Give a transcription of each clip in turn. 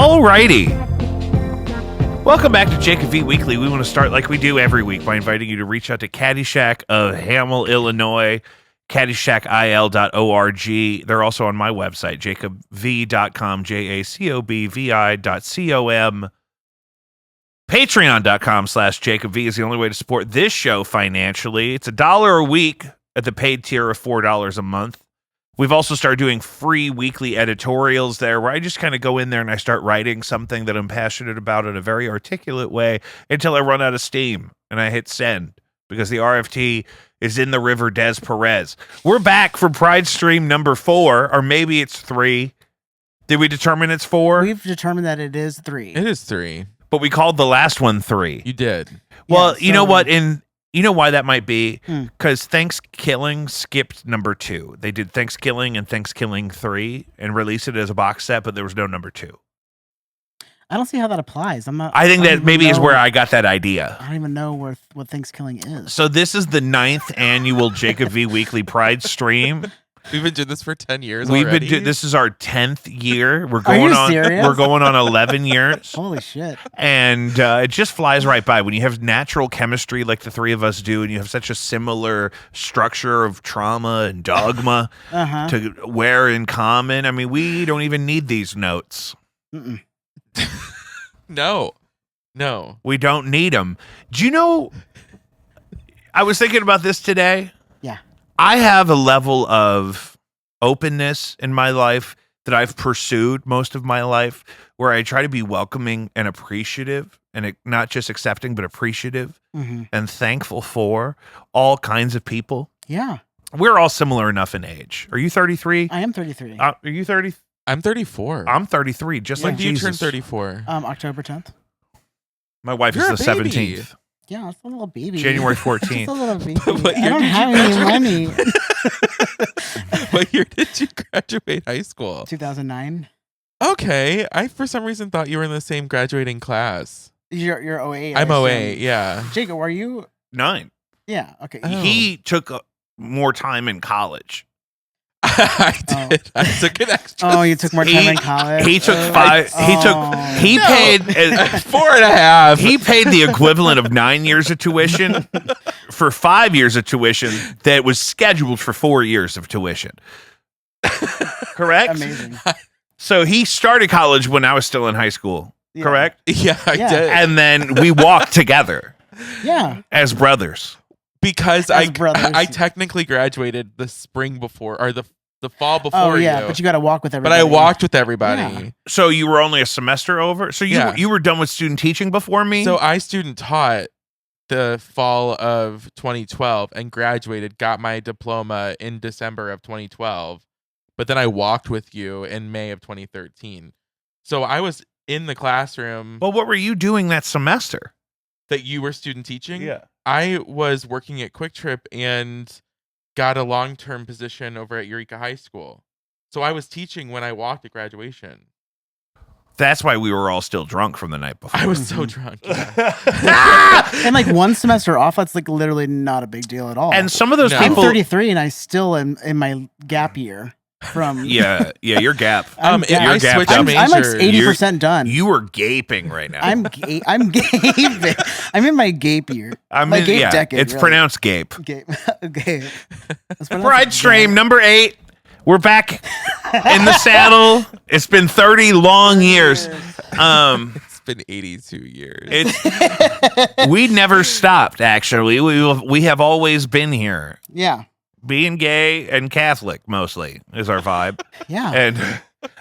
Alrighty. Welcome back to Jacob V Weekly. We want to start like we do every week by inviting you to reach out to Caddyshack of Hamel, Illinois, caddyshackil.org. They're also on my website, jacobv.com, jacobvi.com. Patreon.com/JacobV is the only way to support this show financially. It's $1 a week at the paid tier of $4 a month. We've also started doing free weekly editorials there where I just kind of go in there and I start writing something that I'm passionate about in a very articulate way until I run out of steam and I hit send because the RFT is in the river Des Perez. We're back for PrideStream number 4, or maybe it's 3. Did we determine it's 4? We've determined that it is 3. It is 3. But we called the last one 3. You did. Well, Yeah, you know so- what? You know why that might be? Because Thanksgiving skipped number 2. They did Thanksgiving and Thanksgiving 3 and released it as a box set, but there was no number 2. I don't see how that applies. I think that maybe is where I got that idea. I don't even know what Thanksgiving is. So this is the 9th annual Jacob V Weekly Pride Stream. We've been doing this for 10 years already. This is our 10th year. We're Are going you on. serious? We're going on 11 years. Holy shit. And it just flies right by when you have natural chemistry like the three of us do, and you have such a similar structure of trauma and dogma to wear in common. I mean, we don't even need these notes. Mm-mm. No. We don't need them. Do you know, I was thinking about this today. Yeah. I have a level of openness in my life that I've pursued most of my life where I try to be welcoming and appreciative and not just accepting, but appreciative and thankful for all kinds of people. Yeah. We're all similar enough in age. Are you 33? I am 33. Are you 30? I'm 34. I'm 33, just like When do you Jesus. turn 34? October 10th. My wife You're is the a baby. 17th. Yeah, it's a little baby. January It's a 14th. little baby. What I year don't did you have any money. What year did you graduate high school? 2009. Okay. I, for some reason, thought you were in the same graduating class. You're 08. I'm I 08, assume. yeah. Jacob, were you? 9. Yeah. Okay. Oh. He took more time in college. I did. I took an extra. Oh, you took more time in college. He took Oh. 5. He No. paid 4.5. He paid the equivalent of 9 years of tuition for 5 years of tuition that was scheduled for 4 years of tuition. Correct? Amazing. So he started college when I was still in high school. Yeah. Correct? Yeah, I Yeah. did. And then we walked together Yeah. as brothers. Because As brothers. I technically graduated the spring before, or the fall before Oh yeah, you. but you got to walk with But everybody. I walked with everybody. Yeah. So you were only a semester over? So you were done with student teaching before me? So I student taught the fall of 2012 and graduated, got my diploma in December of 2012. But then I walked with you in May of 2013. So I was in the classroom Well, what were you doing that semester? that you were student teaching. I was working at Quick Trip and got a long-term position over at Eureka High School. So I was teaching when I walked at graduation. That's why we were all still drunk from the night before. I was so drunk. Yeah. And like one semester off, that's like literally not a big deal at all. And some of those No. I'm people 33 and I still am in my gap year from. Yeah, your gap. I'm, I You're gapped switched up. I'm like majors. 80% done. You were gaping right now. I'm gaping. I'm in my gape year. I my mean, gape yeah, decade. it's really. pronounced gape. Gape. Gape. That's pronounced PrideStream gape. number 8. We're back in the saddle. It's been 30 long years. It's been 82 years. We never stopped. Actually, we have always been here. Yeah. Being gay and Catholic mostly is our vibe, Yeah.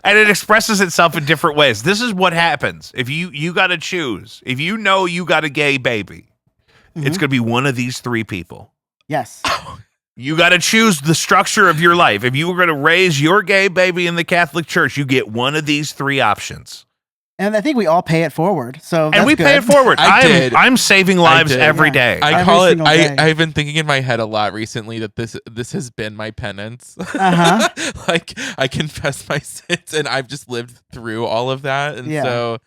and it expresses itself in different ways. This is what happens if you got to choose. If you know you got a gay baby, it's going to be one of these 3 people. Yes. You got to choose the structure of your life. If you were going to raise your gay baby in the Catholic Church, you get one of these 3 options. And I think we all pay it forward. So And that's we good. pay it forward. did. I'm saving lives did. every Yeah. day. I Every call it. single day. I've been thinking in my head a lot recently that this has been my penance. Uh-huh. Like I confess my sins, and I've just lived through all of that, and Yeah. so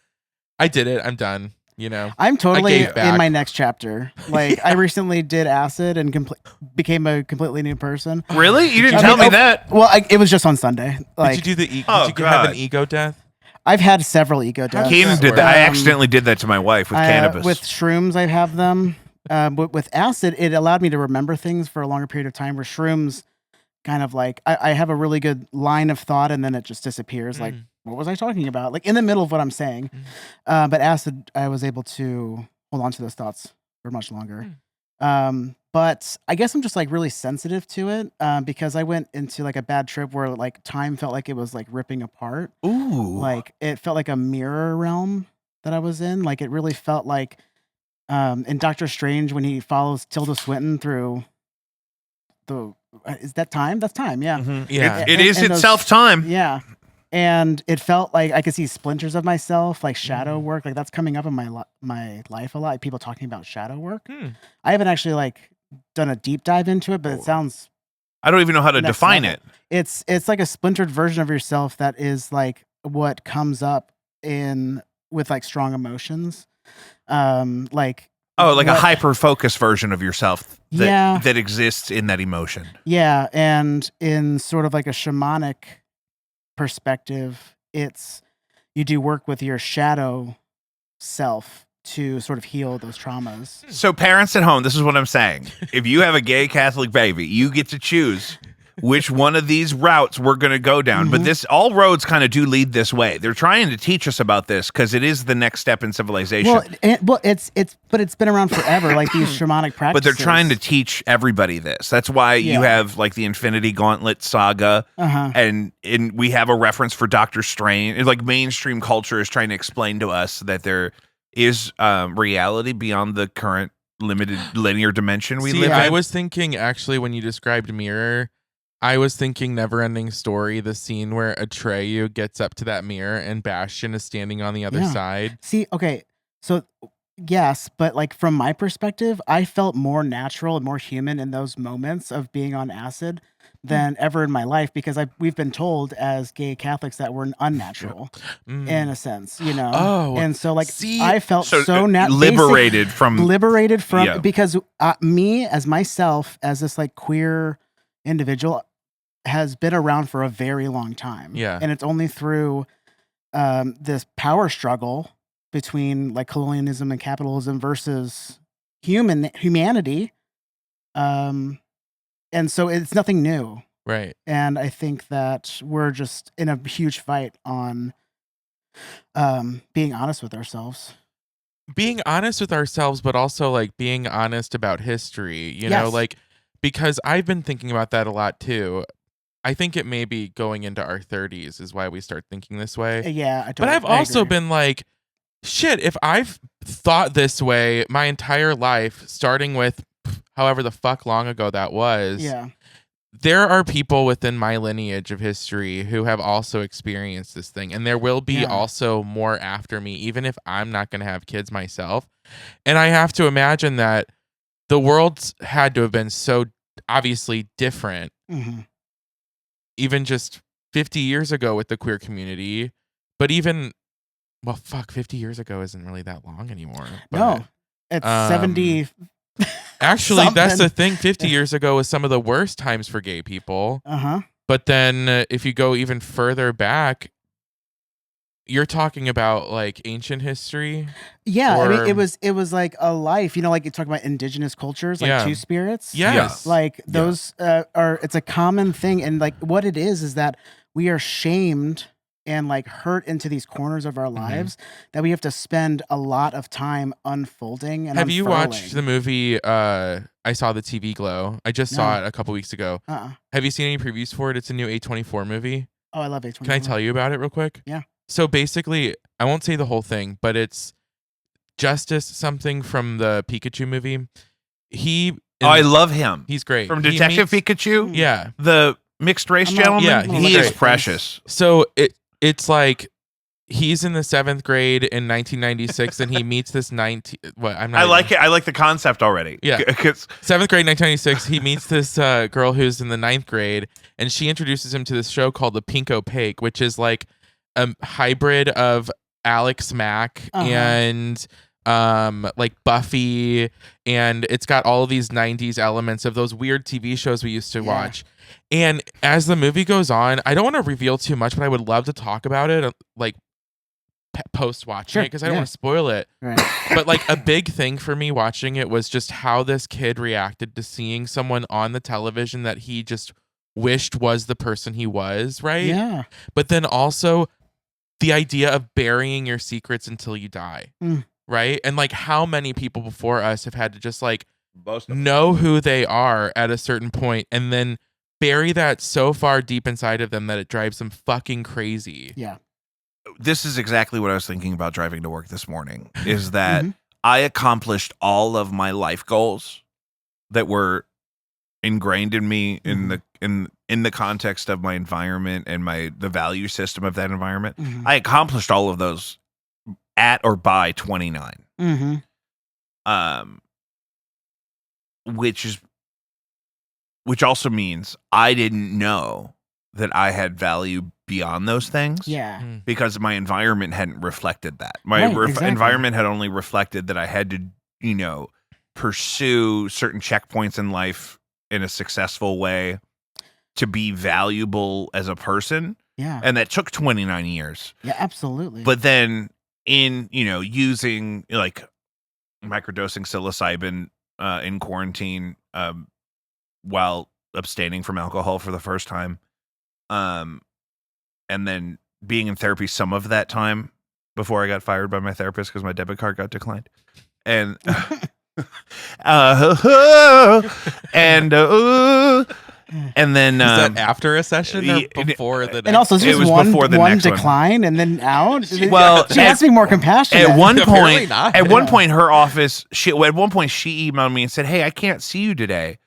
I did it. I'm done. You know. I'm totally gave back. in my next chapter. Like I recently did acid and became a completely new person. Really? You didn't I tell mean, me that. Well, it was just on Sunday. Like did you do the? Oh, did you have God. an ego death? I've had several ego deaths. Keenan did that. I accidentally did that to my wife with cannabis. With shrooms, I have them. With acid, it allowed me to remember things for a longer period of time. Where shrooms, kind of like I have a really good line of thought, and then it just disappears. Like, what was I talking about? Like in the middle of what I'm saying. But acid, I was able to hold on to those thoughts for much longer. But I guess I'm just like really sensitive to it because I went into like a bad trip where like time felt like it was like ripping apart. Ooh. Like it felt like a mirror realm that I was in. Like it really felt like in Doctor Strange when he follows Tilda Swinton through the is that time? That's time, yeah. Yeah. It is itself time. Yeah. And it felt like I could see splinters of myself, like shadow work. Like that's coming up in my life a lot. People talking about shadow work. I haven't actually like done a deep dive into it, but it sounds. I don't even know how to define it. It's like a splintered version of yourself that is like what comes up with like strong emotions, like. Oh, like a hyper-focused version of yourself that exists in that emotion. Yeah, and in sort of like a shamanic perspective, you do work with your shadow self to sort of heal those traumas. So parents at home, this is what I'm saying. If you have a gay Catholic baby, you get to choose which one of these routes we're going to go down. But all roads kind of do lead this way. They're trying to teach us about this because it is the next step in civilization. Well, it's been around forever, like these shamanic practices. But they're trying to teach everybody this. That's why you have like the Infinity Gauntlet saga, and we have a reference for Doctor Strange. Like mainstream culture is trying to explain to us that there is reality beyond the current limited linear dimension we live in. I was thinking actually when you described mirror, I was thinking Neverending Story, the scene where Atreyu gets up to that mirror and Bastion is standing on the other side. See, okay, so yes, but like from my perspective, I felt more natural and more human in those moments of being on acid than ever in my life because we've been told as gay Catholics that we're unnatural in a sense, you know. And so like I felt so liberated from because me as myself as this like queer individual has been around for a very long time. Yeah. And it's only through this power struggle between like colonialism and capitalism versus humanity. And so it's nothing new. Right. And I think that we're just in a huge fight on being honest with ourselves. Being honest with ourselves, but also like being honest about history, you know, like because I've been thinking about that a lot too. I think it may be going into our 30s is why we start thinking this way. Yeah, but I've also been like, shit, if I've thought this way my entire life, starting with however the fuck long ago that was, there are people within my lineage of history who have also experienced this thing. And there will be also more after me, even if I'm not going to have kids myself. And I have to imagine that the world's had to have been so obviously different, even just 50 years ago with the queer community. But even, 50 years ago isn't really that long anymore. But, no, it's 70. Actually, that's the thing. 50 years ago was some of the worst times for gay people. But then if you go even further back, you're talking about like ancient history. Yeah, I mean it was like a life, you know, like you talk about indigenous cultures, like two spirits. Yes. Like those it's a common thing. And like what it is that we are shamed and like hurt into these corners of our lives that we have to spend a lot of time unfolding and Have you watched the movie I Saw the TV Glow? I just saw it a couple weeks ago. Have you seen any previews for it? It's a new A24 movie. Oh, I love A24. Can I tell you about it real quick? Yeah. So basically, I won't say the whole thing, but it's Justice something from the Pikachu movie. I love him. He's great. From Detective Pikachu? Yeah. The mixed race gentleman? Yeah, he is precious. So it's like he's in the 7th grade in 1996 and he meets this I like it. I like the concept already. Yeah. 7th grade 1996, he meets this girl who's in the 9th grade and she introduces him to this show called The Pink Opaque, which is like a hybrid of Alex Mack and like Buffy, and it's got all of these 90s elements of those weird TV shows we used to watch. And as the movie goes on, I don't want to reveal too much, but I would love to talk about it like post watching Sure, it because I don't yeah. want to spoil it. Right. But like a big thing for me watching it was just how this kid reacted to seeing someone on the television that he just wished was the person he was, right? Yeah. But then also the idea of burying your secrets until you die, right? And like how many people before us have had to just like know who they are at a certain point and then bury that so far deep inside of them that it drives them fucking crazy. Yeah. This is exactly what I was thinking about driving to work this morning, is that I accomplished all of my life goals that were ingrained in me in the context of my environment and the value system of that environment. I accomplished all of those at or by 29. Which also means I didn't know that I had value beyond those things. Yeah. Because my environment hadn't reflected that. My Exactly. environment had only reflected that I had to, pursue certain checkpoints in life in a successful way to be valuable as a person. Yeah. And that took 29 years. Yeah, absolutely. But then in, using like microdosing psilocybin in quarantine while abstaining from alcohol for the first time, and then being in therapy some of that time before I got fired by my therapist because my debit card got declined. And and then is that after a session or before the next? And also, this it was one before the one next one. decline and then out. Well, she has to be more compassionate. At one Apparently point, not. at one point, her office. She emailed me and said, "Hey, I can't see you today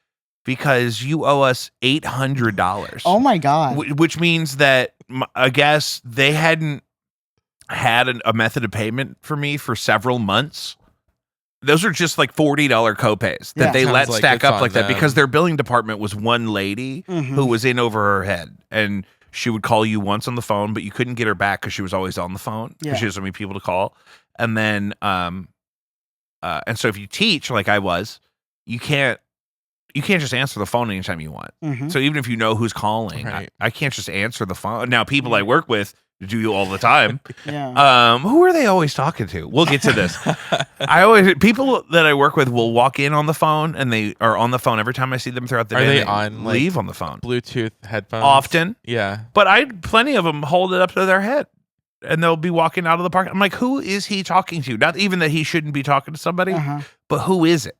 because you owe us $800." Oh my God! Which means that I guess they hadn't had a method of payment for me for several months. Those are just like $40 copays that they let Sounds like stack it's up on like that them. because their billing department was one lady who was in over her head, and she would call you once on the phone, but you couldn't get her back because she was always on the phone because she doesn't need people to call. And then, and so if you teach like I was, you can't just answer the phone anytime you want. So even if you know who's calling, Right. I can't just answer the phone. Now, people I work with do all the time. Yeah. Who are they always talking to? We'll get to this. People that I work with will walk in on the phone and they are on the phone every time I see them throughout the Are day. they on, like, leave on the phone Bluetooth headphones? often, Yeah. but plenty of them hold it up to their head and they'll be walking out of the park. I'm like, who is he talking to? Not even that he shouldn't be talking to somebody, but who is it?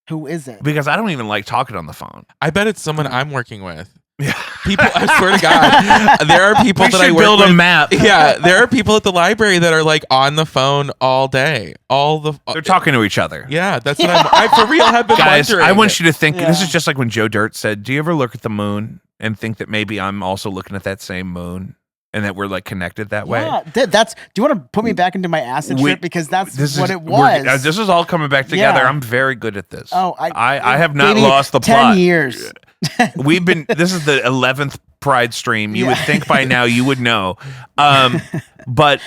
Who is it? Because I don't even like talking on the phone. I bet it's someone I'm working with. Yeah. People, I swear to God, there are people We that I should work build with. a map. Yeah, there are people at the library that are like on the phone all day. They're talking to each other. Yeah, that's what I for real have been Guys, wondering. I want you to think, this Yeah. is just like when Joe Dirt said, do you ever look at the moon and think that maybe I'm also looking at that same moon and that we're like connected that way? Yeah, do you want to put me back into my acid trip because that's what it was? This is all coming back together. Yeah. I'm very good at this. Oh, I have not baby, lost the 10 plot. years. This is the 11th Pride stream. You would think by now you would know. But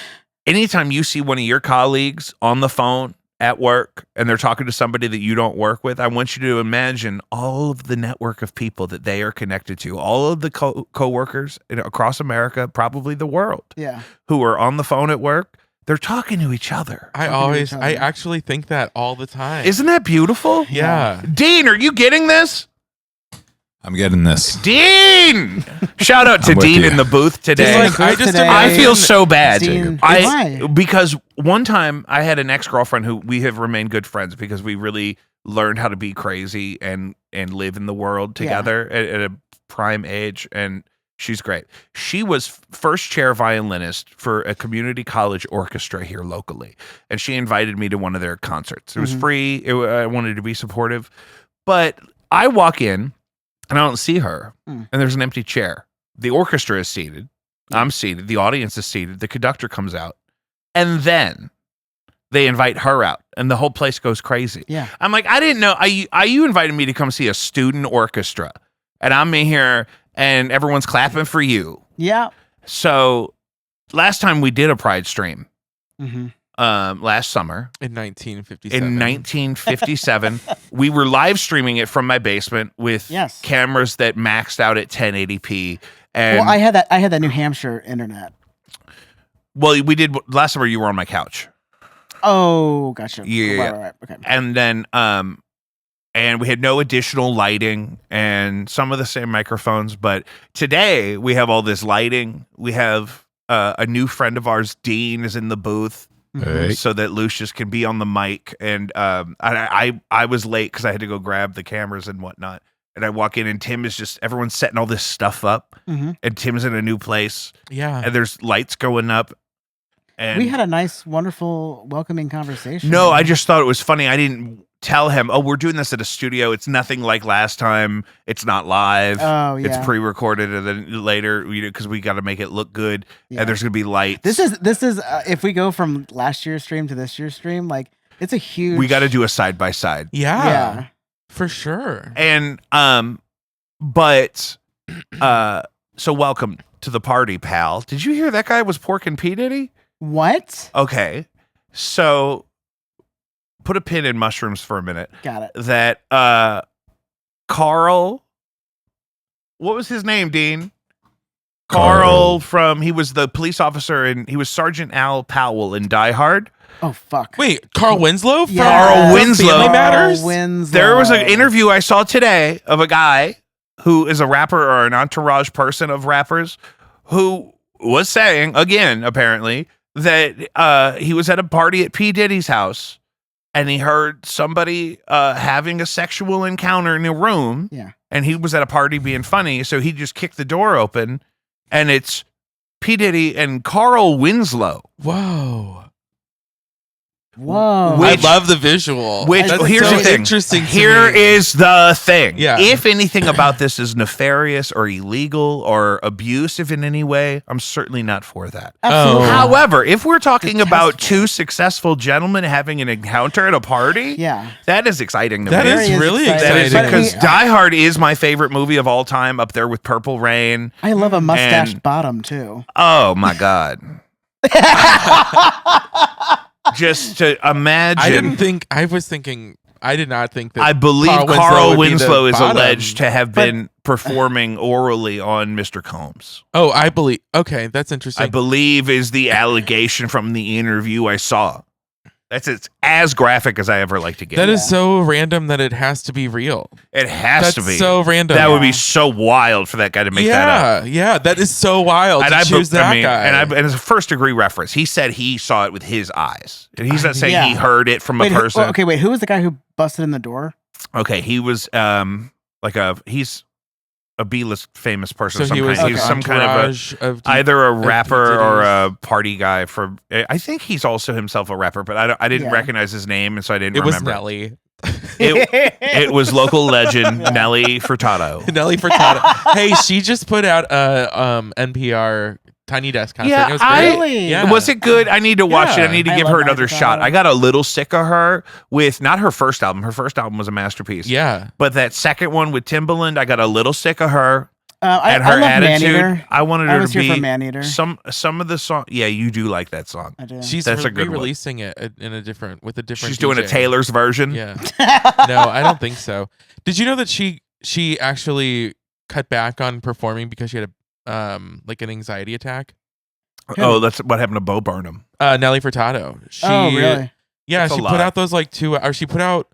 anytime you see one of your colleagues on the phone at work and they're talking to somebody that you don't work with, I want you to imagine all of the network of people that they are connected to, all of the co-workers across America, probably the world, who are on the phone at work. They're talking to each other. I actually think that all the time. Isn't that beautiful? Yeah. Dean, are you getting this? I'm getting this. Dean! Shout out to I'm with Dean you. in the booth today. Just like, I just Today. I imagine- feel so bad. Dean, I why? because one time I had an ex-girlfriend who we have remained good friends because we really learned how to be crazy and live in the world together at a prime age, and she's great. She was first chair violinist for a community college orchestra here locally, and she invited me to one of their concerts. It was free. I wanted to be supportive, but I walk in and I don't see her, and there's an empty chair. The orchestra is seated. I'm seated. The audience is seated. The conductor comes out, and then they invite her out, and the whole place goes crazy. Yeah. I'm like, I didn't know. You invited me to come see a student orchestra, and I'm in here, and everyone's clapping for you. Yeah. So last time we did a Pride stream, last summer in 1957. in 1957, we were live streaming it from my basement with cameras that maxed out at 1080p. And Well, I had that New Hampshire internet. Well, we did last summer. You were on my couch. Oh, gotcha. Yeah. Right. Okay. And then and we had no additional lighting and some of the same microphones, but today we have all this lighting. We have a new friend of ours, Dean, is in the booth. Hey. So that Lucius can be on the mic. And I was late because I had to go grab the cameras and whatnot. And I walk in and Tim is just, everyone's setting all this stuff up. And Tim's in a new place. Yeah. And there's lights going up. And We had a nice, wonderful, welcoming conversation. no, I just thought it was funny. I didn't tell him, oh, we're doing this at a studio. It's nothing like last time. It's not live. Oh, yeah. It's pre-recorded, and then later, because we got to make it look good. Yeah. And there's gonna be lights. This is if we go from last year's stream to this year's stream, like it's a huge. We got to do a side by side. Yeah. For sure. And but so welcome to the party, pal. Did you hear that guy was porking P Diddy? What? Okay, so put a pin in mushrooms for a minute. Got it. That Carl, what was his name, Dean? Carl he was the police officer and he was Sergeant Al Powell in Die Hard. Oh fuck. Wait, Carl Winslow? Yeah. Carl Winslow. Family Matters? Carl Winslow. There was an interview I saw today of a guy who is a rapper or an entourage person of rappers who was saying, again, apparently, that he was at a party at P. Diddy's house and he heard somebody having a sexual encounter in a room. Yeah. And he was at a party being funny, so he just kicked the door open and it's P. Diddy and Carl Winslow. Whoa. Whoa. Which- I love the visual. Which That's here's so the thing. interesting to Here me. is the thing. Yeah. If anything about this is nefarious or illegal or abusive in any way, I'm certainly not for that. Absolutely. Oh. However, if we're talking about Detestable. two successful gentlemen having an encounter at a party, Yeah. that is exciting to That me. is Very really exciting. That exciting. is because But Die Hard is my favorite movie of all time, up there with Purple Rain. I love a mustached And- bottom too. Oh my God. Just to imagine. I did not think that I believe Carl Carl would be the Winslow is bottom. alleged to have been performing orally on Mr. Combs. Oh, I believe. Okay, that's interesting. I believe is the allegation from the interview I saw. It's as graphic as I ever like to get. That is so random that it has to be real. It has That's to be. so random. That would be so wild for that guy to make that up. Yeah, that is so wild to choose that guy. And as a first degree reference, he said he saw it with his eyes. And he's not saying he Yeah. heard it from Wait, a person. wait. Who was the guy who busted in the door? Okay, he was he's a B-list famous person so of some he was kind. like He's some kind of entourage of either a rapper or Diddy's. a party guy from. I think he's also himself a rapper, but I didn't Yeah. recognize his name, and so I didn't It was remember. Nelly. It was local legend Nelly Furtado. Nelly Furtado. Hey, she just put out a NPR Tiny Desk concert. Yeah, it was great. Really? Yeah. Was it good? I need to watch it. Yeah. I need to I give love her another Nelly shot. Furtado. I got a little sick of her with not her first album. Her first album was a masterpiece. Yeah. But that second one with Timbaland, I got a little sick of her and I her love attitude. Maneater. I wanted I her was to here for be Maneater. some of the song. Yeah, you do like that song. I do. She's That's a good one. re-releasing it in a different She's doing a DJ. Taylor's version. Yeah. No, I don't think so. Did you know that she actually cut back on performing because she had a like an anxiety attack? Oh, that's what happened to Bo Burnham. Nelly Furtado. Oh, really? Yeah, That's a she lot. put out those like she put out,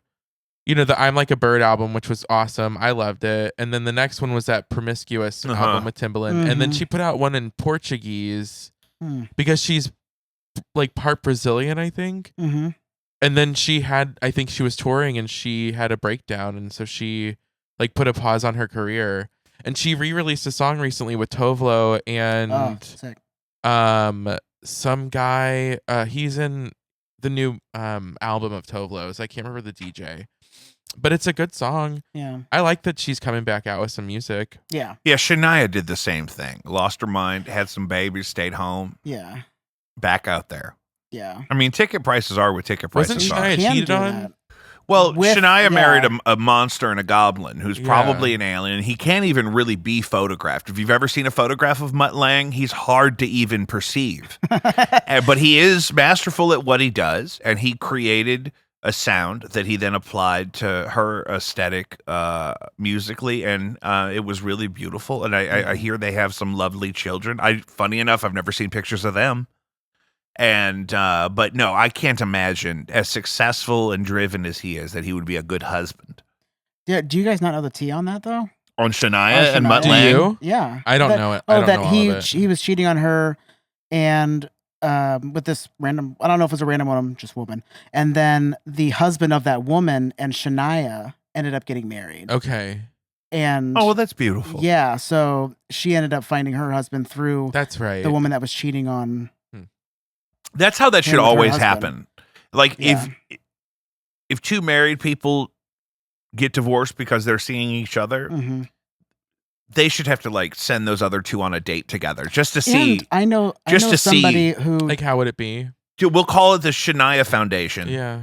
the I'm Like a Bird album, which was awesome. I loved it. And then the next one was that Promiscuous Uh-huh. album with Timbaland. And then Mhm. she put out one in Portuguese Hmm. because she's like part Brazilian, I think. Mm-hmm. And then I think she was touring and she had a breakdown. And so she like put a pause on her career. And she re-released a song recently with Tovlo and Oh, sick. some guy. He's in the new album of Tovlo's. I can't remember the DJ, but it's a good song. Yeah. I like that she's coming back out with some music. Yeah. Yeah, Shania did the same thing. Lost her mind, had some babies, stayed home, Yeah. back out there. Yeah. I mean, ticket prices are what ticket prices Wasn't are. Shania Can cheated do on? that. Well, With- Shania married yeah. a monster and a goblin who's Yeah. probably an alien. He can't even really be photographed. If you've ever seen a photograph of Mutt Lange, he's hard to even perceive. But he is masterful at what he does, and he created a sound that he then applied to her aesthetic musically, and it was really beautiful. And I hear they have some lovely children. Funny enough, I've never seen pictures of them. And but no, I can't imagine, as successful and driven as he is, that he would be a good husband. Yeah. Do you guys not know the tea on that though? On Shania and Shania. Mutt Do Lang? you? Yeah. I don't That- know it. Oh, I don't that know all he of it. he was cheating on her, and with this random. I don't know if it was a random woman, just woman. And then the husband of that woman and Shania ended up getting married. Okay, And Oh, well, that's beautiful. yeah, so she ended up finding her husband through that's right. the woman that was cheating on. That's how that Him should with her always husband. happen. Like Yeah. if two married people get divorced because they're seeing each other, Hmm. they should have to like send those other two on a date together just to see. And I know just to see, somebody who. Like, how would it be? Dude, we'll call it the Shania Foundation, Yeah.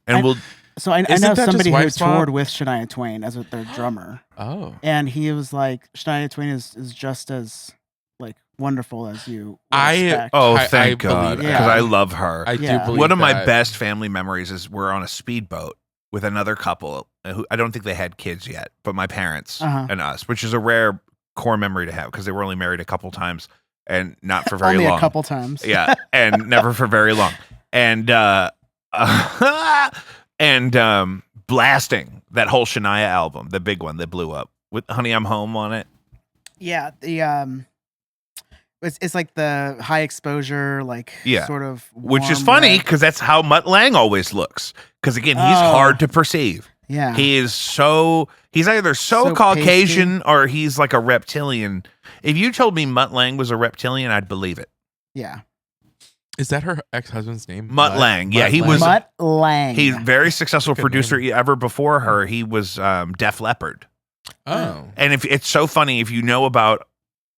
and we'll. So I Isn't know that just somebody who wife swap? toured with Shania Twain as their drummer, Oh. and he was like, Shania Twain is just as like wonderful as you would I- expect. Oh, I thank believe God, that. because I love her. I Yeah. do believe One of my that. best family memories is we're on a speedboat with another couple who I don't think they had kids yet, but my parents Uh-huh. and us, which is a rare core memory to have because they were only married a couple times and not for very Only long. a couple times. Yeah, and never for very long. And blasting that whole Shania album, the big one that blew up with "Honey, I'm Home" on it. Yeah, the it's like the high exposure, like Yeah. sort of, Which is warm funny red. because that's how Mutt Lang always looks. Because again, he's Oh. hard to perceive. Yeah, He's either so So Caucasian or he's like a reptilian. If you told me Mutt Lang was a reptilian, I'd believe it. yeah. Is that her ex-husband's name? Mutt Lang. Yeah, he Lang? was- Mutt Lang. He's a very successful Good producer name. ever before her. He was Def Leppard. Oh. And if it's so funny, if you know about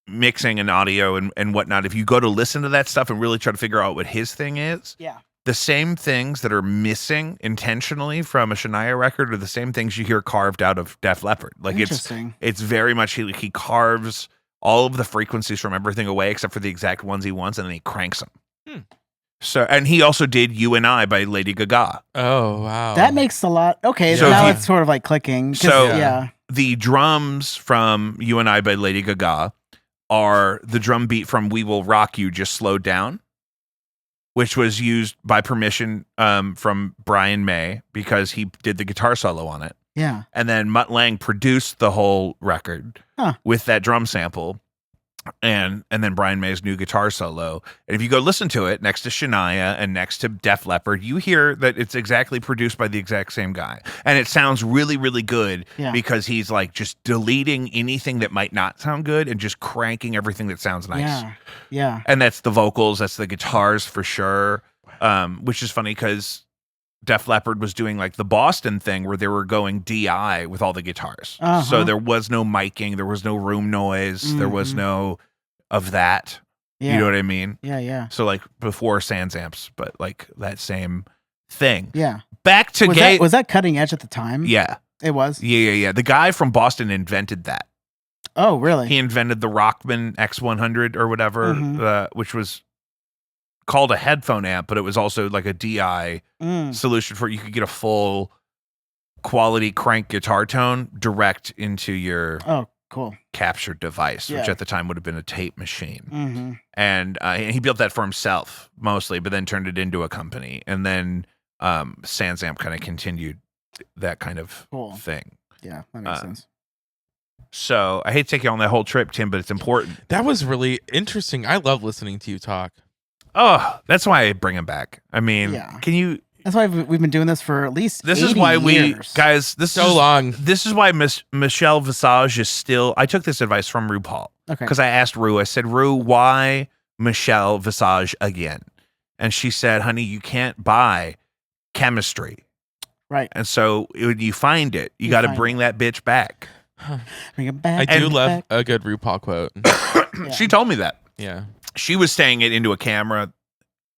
mixing and audio and whatnot, if you go to listen to that stuff and really try to figure out what his thing is, Yeah. the same things that are missing intentionally from a Shania record are the same things you hear carved out of Def Leppard. Like Interesting. it's very much he carves all of the frequencies from everything away except for the exact ones he wants, and then he cranks them. So, and he also did "You and I" by Lady Gaga. Oh, wow. That makes a lot. Okay, So now if you- it's sort of like clicking. 'Cause, So- yeah. The drums from "You and I" by Lady Gaga are the drum beat from "We Will Rock You" just slowed down, which was used by permission from Brian May because he did the guitar solo on it. Yeah. And then Mutt Lang produced the whole record Huh. with that drum sample and then Brian May's new guitar solo. And if you go listen to it next to Shania and next to Def Leppard, you hear that it's exactly produced by the exact same guy. And it sounds really, really good Yeah. because he's like just deleting anything that might not sound good and just cranking everything that sounds nice. Yeah. Yeah. And that's the vocals, that's the guitars for sure. Which is funny because Def Leppard was doing like the Boston thing where they were going DI with all the guitars. Uh-huh. So there was no miking, there was no room noise, there was Mhm. no of that. Yeah. You know what I mean? Yeah. Yeah. So like before Sans Amps, but like that same thing. Yeah. Back to gay. Was that cutting edge at the time? Yeah. It was. Yeah. The guy from Boston invented that. Oh, really? He invented the Rockman X100 or whatever, Mhm. which was called a headphone amp, but it was also like a DI Mm. solution for you could get a full quality crank guitar tone direct into your Oh, cool. captured device, which Yeah. at the time would have been a tape machine. Mm-hmm. And he built that for himself mostly, but then turned it into a company. And then Sans Amp kind of continued that kind of Cool. thing. Yeah, that makes sense. So I hate to take you on that whole trip, Tim, but it's important. That was really interesting. I love listening to you talk. Oh, that's why I bring him back. I mean, Yeah. can you? That's why we've been doing this for at least. This is 80 why years. guys. This So is long. This is why Michelle Visage is still. I took this advice from RuPaul Okay. because I asked Ru. I said, Ru, why Michelle Visage again? And she said, honey, you can't buy chemistry. Right. And so when you find it, you You got to find bring that bitch back. Bring it back. I do bring it love back. a good RuPaul quote. Yeah. She told me that. Yeah. She was saying it into a camera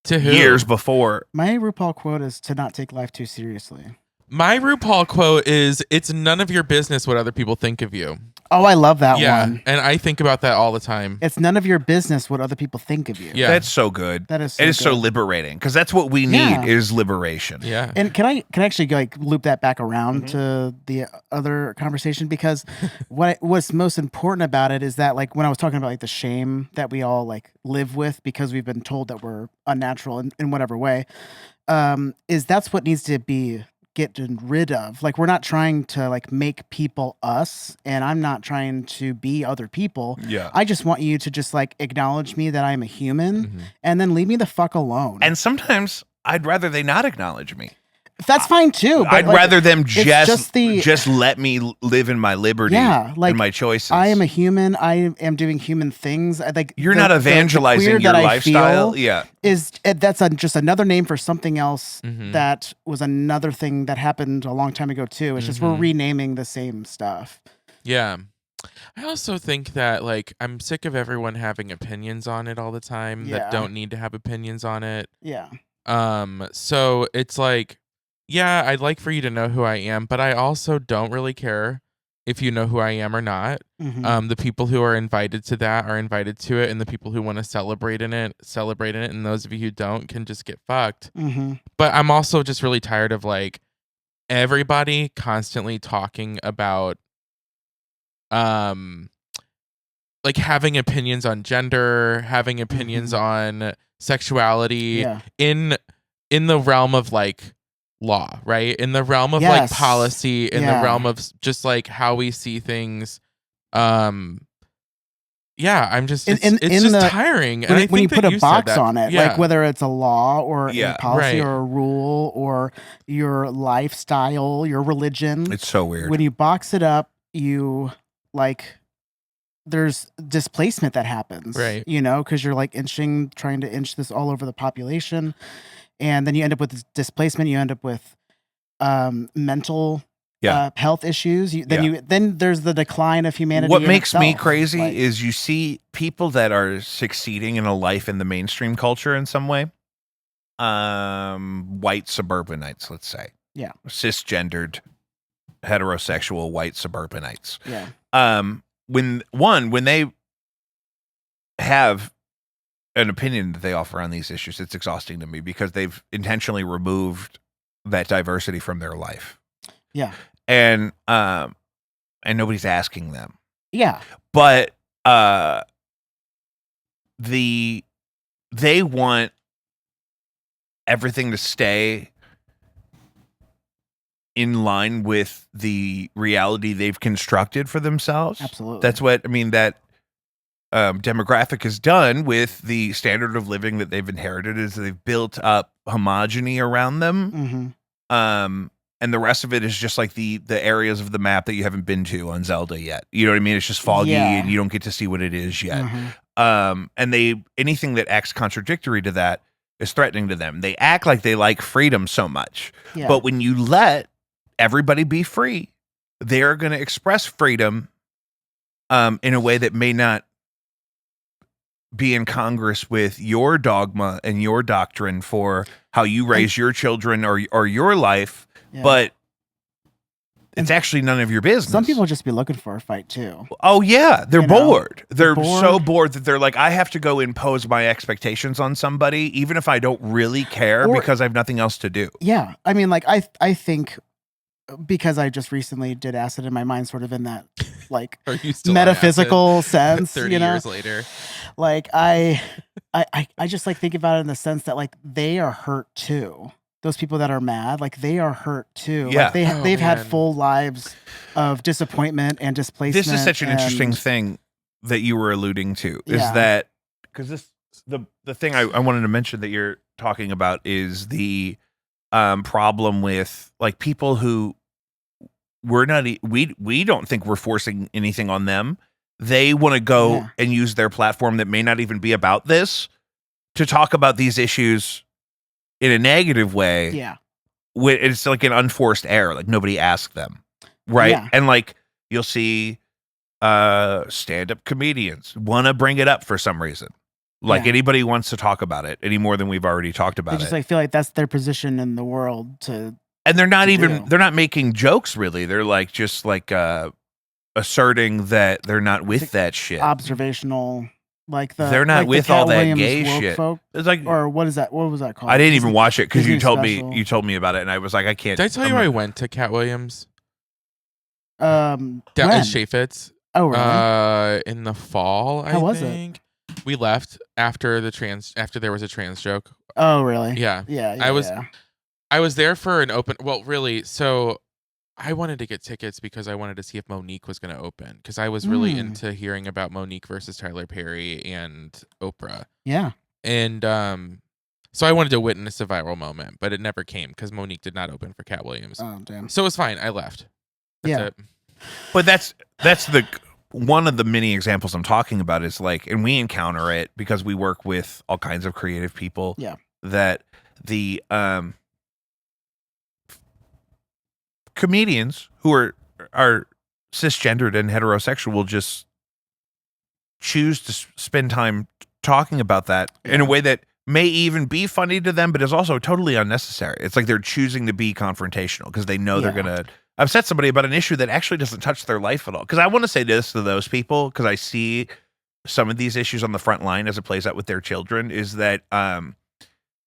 To who? years before. My RuPaul quote is to not take life too seriously. My RuPaul quote is, "It's none of your business what other people think of you." Oh, I love that yeah, one. and I think about that all the time. It's none of your business what other people think of you. Yeah. That's so good. That is so it is so good. liberating because that's what we need Yeah. is liberation. Yeah. And can I actually like loop that back around Mhm. to the other conversation, because what's most important about it is that, like, when I was talking about like the shame that we all like live with because we've been told that we're unnatural in whatever way, is that's what needs to be getting rid of. Like, we're not trying to like make people us, and I'm not trying to be other people. Yeah. I just want you to just like acknowledge me that I'm a human, Mhm. and then leave me the fuck alone. And sometimes I'd rather they not acknowledge me. That's fine too. But I'd like, rather them just the- just let me live in my liberty like and my choices. I am a human. I am doing human things. I like You're the- not the evangelizing queer your that I lifestyle. feel Yeah. is that's just another name for something else Mhm. that was another thing that happened a long time ago too. It's just we're Mhm. renaming the same stuff. Yeah. I also think that like I'm sick of everyone having opinions on it all the time Yeah. that don't need to have opinions on it. Yeah. So it's like, yeah, I'd like for you to know who I am, but I also don't really care if you know who I am or not. Mhm. The people who are invited to that are invited to it, and the people who want to celebrate in it, and those of you who don't can just get fucked. Mhm. But I'm also just really tired of like everybody constantly talking about like having opinions on gender, having opinions on sexuality Yeah. in the realm of like law, right? In the realm of like Yes. policy, in the Yeah. realm of just like how we see things. Yeah, I'm just it's just tiring. And I When you think put that a said box that. on it, Yeah. like whether it's a law or Yeah. a policy Right. or a rule or your lifestyle, your religion, It's so weird. when you box it up, you like there's displacement that happens, Right. You know, because you're like trying to inch this all over the population, and then you end up with this displacement. You end up with mental health issues. Then there's the decline of humanity. What in makes me itself. crazy Like, is you see people that are succeeding in a life in the mainstream culture in some way. White suburbanites, let's say. Yeah. Cisgendered, heterosexual white suburbanites. yeah, When they have an opinion that they offer on these issues, it's exhausting to me because they've intentionally removed that diversity from their life. yeah, And nobody's asking them. yeah, But they want everything to stay in line with the reality they've constructed for themselves. absolutely. That's what I mean. That demographic has done with the standard of living that they've inherited is they've built up homogeny around them. Mhm. And the rest of it is just like the areas of the map that you haven't been to on Zelda yet. You know what I mean? It's just foggy Yeah. and you don't get to see what it is yet. Mhm. And anything that acts contradictory to that is threatening to them. They act like they like freedom so much. Yeah. But when you let everybody be free, they're going to express freedom in a way that may not be in Congress with your dogma and your doctrine for how you raise your children or your life, Yeah. but it's actually none of your business. Some people just be looking for a fight too. Oh yeah, they're You know, bored. They're so bored. bored that they're like, I have to go impose my expectations on somebody, even if I don't really care, Or- because I have nothing else to do. Yeah, I mean, like I think because I just recently did acid in my mind, sort of in that like Are you still on metaphysical acid sense, 30 you know. years later? Like I just like think about it in the sense that like they are hurt too. Those people that are mad, like they are hurt too. Yeah. Like Oh, they've had man. full lives of disappointment and displacement. This is such an interesting and- thing that you were alluding to, is Yeah. that because the thing I wanted to mention that you're talking about is the problem with like people who we don't think we're forcing anything on them. They want to go Yeah. and use their platform that may not even be about this to talk about these issues in a negative way. Yeah. It's like an unforced error. Like nobody asked them. Right. Yeah. And like you'll see stand-up comedians want to bring it up for some reason. Like Yeah. anybody wants to talk about it any more than we've already talked They about just it. like feel like that's their position in the world to And they're not to even do. they're not making jokes really. They're like just like asserting that they're not with that shit. Observational, like they're not like with the all Cat that Williams gay woke shit. folk, It's like, or what is that? What was that called? I didn't even watch it because you Disney told special. me about it, and I was like, I can't. Did I tell you I went to Cat Williams? When? Chaffetz. Oh, really? In the fall, How I was it? think. We left after there was a trans joke. Oh, really? Yeah. Yeah. I was there for an open. Well, really, so I wanted to get tickets because I wanted to see if Monique was going to open, because I was really into hearing about Monique versus Tyler Perry and Oprah. Yeah. And so I wanted to witness a viral moment, but it never came because Monique did not open for Cat Williams. Oh, damn. So it was fine. I left. That's it. But that's the one of the many examples I'm talking about is like, and we encounter it because we work with all kinds of creative people. Yeah. That the comedians who are cisgendered and heterosexual will just choose to spend time talking about that in a way that may even be funny to them, but is also totally unnecessary. It's like they're choosing to be confrontational because they know they're going to upset somebody about an issue that actually doesn't touch their life at all. Because I want to say this to those people, because I see some of these issues on the front line as it plays out with their children, is that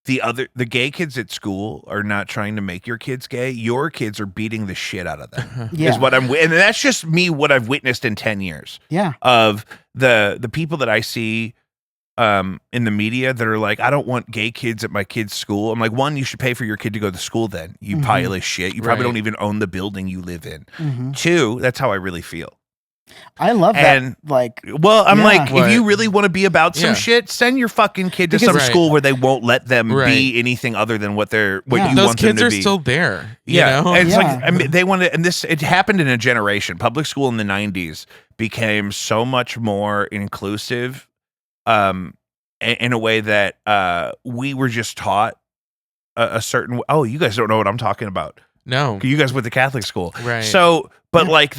the gay kids at school are not trying to make your kids gay. Your kids are beating the shit out of them. Is what and that's just me, what I've witnessed in 10 years. Yeah. Of the people that I see in the media that are like, I don't want gay kids at my kid's school. I'm like, one, you should pay for your kid to go to school then. You pile of shit. You probably don't even own the building you live in. Two, that's how I really feel. I love that. Like, well, I'm like, if you really want to be about some shit, send your fucking kid to some school where they won't let them be anything other than what you those want them to be. Those kids are still there. You know? And it's like, I mean, they want to, and it happened in a generation. Public school in the 90s became so much more inclusive, in a way that we were just taught a certain. Oh, you guys don't know what I'm talking about. No, you guys went to Catholic school, right? So, but like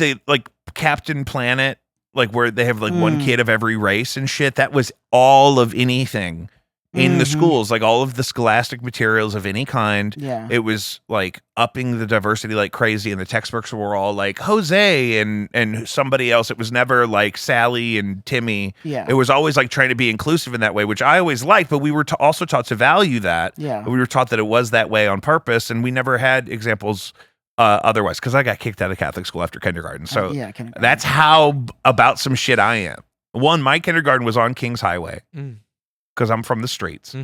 Captain Planet, like where they have like one kid of every race and shit. That was all of anything in the schools, like all of the scholastic materials of any kind. Yeah, it was like upping the diversity like crazy, and the textbooks were all like Jose and somebody else. It was never like Sally and Timmy. Yeah, it was always like trying to be inclusive in that way, which I always liked. But we were also taught to value that. Yeah, we were taught that it was that way on purpose, and we never had examples. Otherwise, because I got kicked out of Catholic school after kindergarten. So that's how about some shit I am. One, my kindergarten was on Kings Highway because I'm from the streets.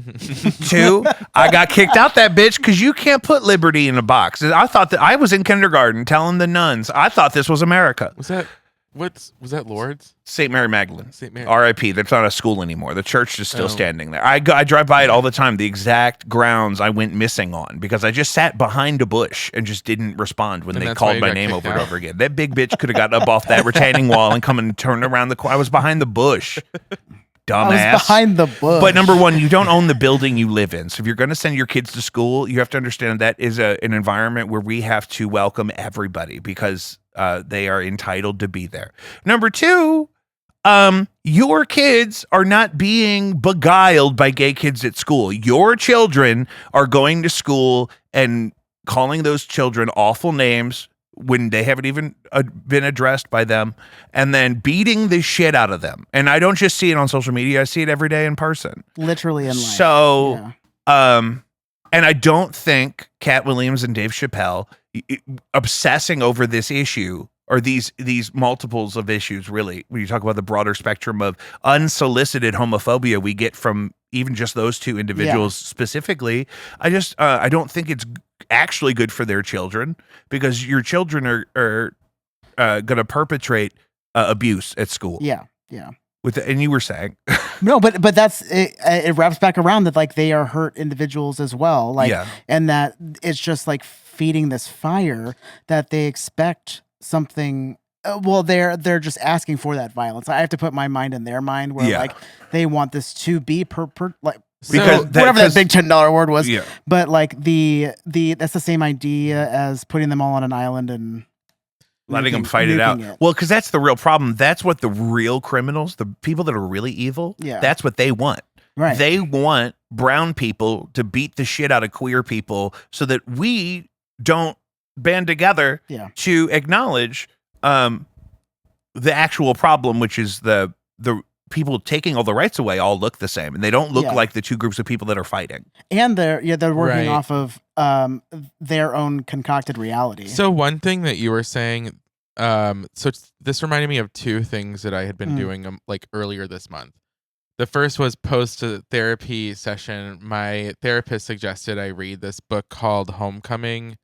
Two, I got kicked out that bitch because you can't put liberty in a box. I thought that I was in kindergarten telling the nuns, I thought this was America. Was that Lourdes? St. Mary Magdalene. St. Mary. R.I.P. That's not a school anymore. The church is still standing there. I drive by it all the time. The exact grounds I went missing on because I just sat behind a bush and just didn't respond when they called my name over and over again. That big bitch could have gotten up off that retaining wall and come and turn around the corner. I was behind the bush. Dumbass. I was behind the bush. But number one, you don't own the building you live in. So if you're going to send your kids to school, you have to understand that is an environment where we have to welcome everybody because they are entitled to be there. Number two, your kids are not being beguiled by gay kids at school. Your children are going to school and calling those children awful names when they haven't even been addressed by them, and then beating the shit out of them. And I don't just see it on social media. I see it every day in person. Literally in life. So, and I don't think Cat Williams and Dave Chappelle obsessing over this issue or these multiples of issues, really, when you talk about the broader spectrum of unsolicited homophobia we get from even just those two individuals specifically, I don't think it's actually good for their children because your children are going to perpetrate abuse at school. Yeah. And you were saying no, but that's it wraps back around that like they are hurt individuals as well, like and that it's just like feeding this fire that they expect something. Well, they're just asking for that violence. I have to put my mind in their mind where like they want this to be like. Because whatever that big $10 word was, but like the that's the same idea as putting them all on an island and letting them fight it out. Well, because that's the real problem. That's what the real criminals, the people that are really evil, that's what they want. Right? They want brown people to beat the shit out of queer people so that we don't band together to acknowledge the actual problem, which is the people taking all the rights away, all look the same, and they don't look like the two groups of people that are fighting. And they're working Right. off of their own concocted reality. So one thing that you were saying, this reminded me of two things that I had been doing like earlier this month. The first was post a therapy session. My therapist suggested I read this book called Homecoming.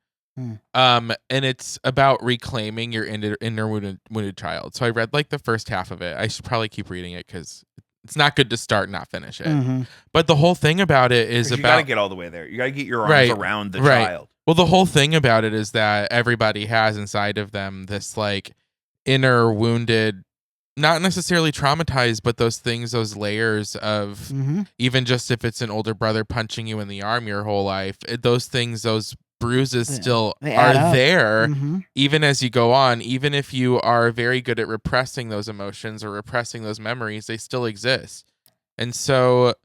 And it's about reclaiming your inner wounded child. So I read like the first half of it. I should probably keep reading it because it's not good to start and not finish it. But the whole thing about it is You got to get all the way there. You got to get your arms around the child. Well, the whole thing about it is that everybody has inside of them this like inner wounded, not necessarily traumatized, but those things, those layers of even just if it's an older brother punching you in the arm your whole life, those things, those bruises still are there even as you go on. Even if you are very good at repressing those emotions or repressing those memories, they still exist. And so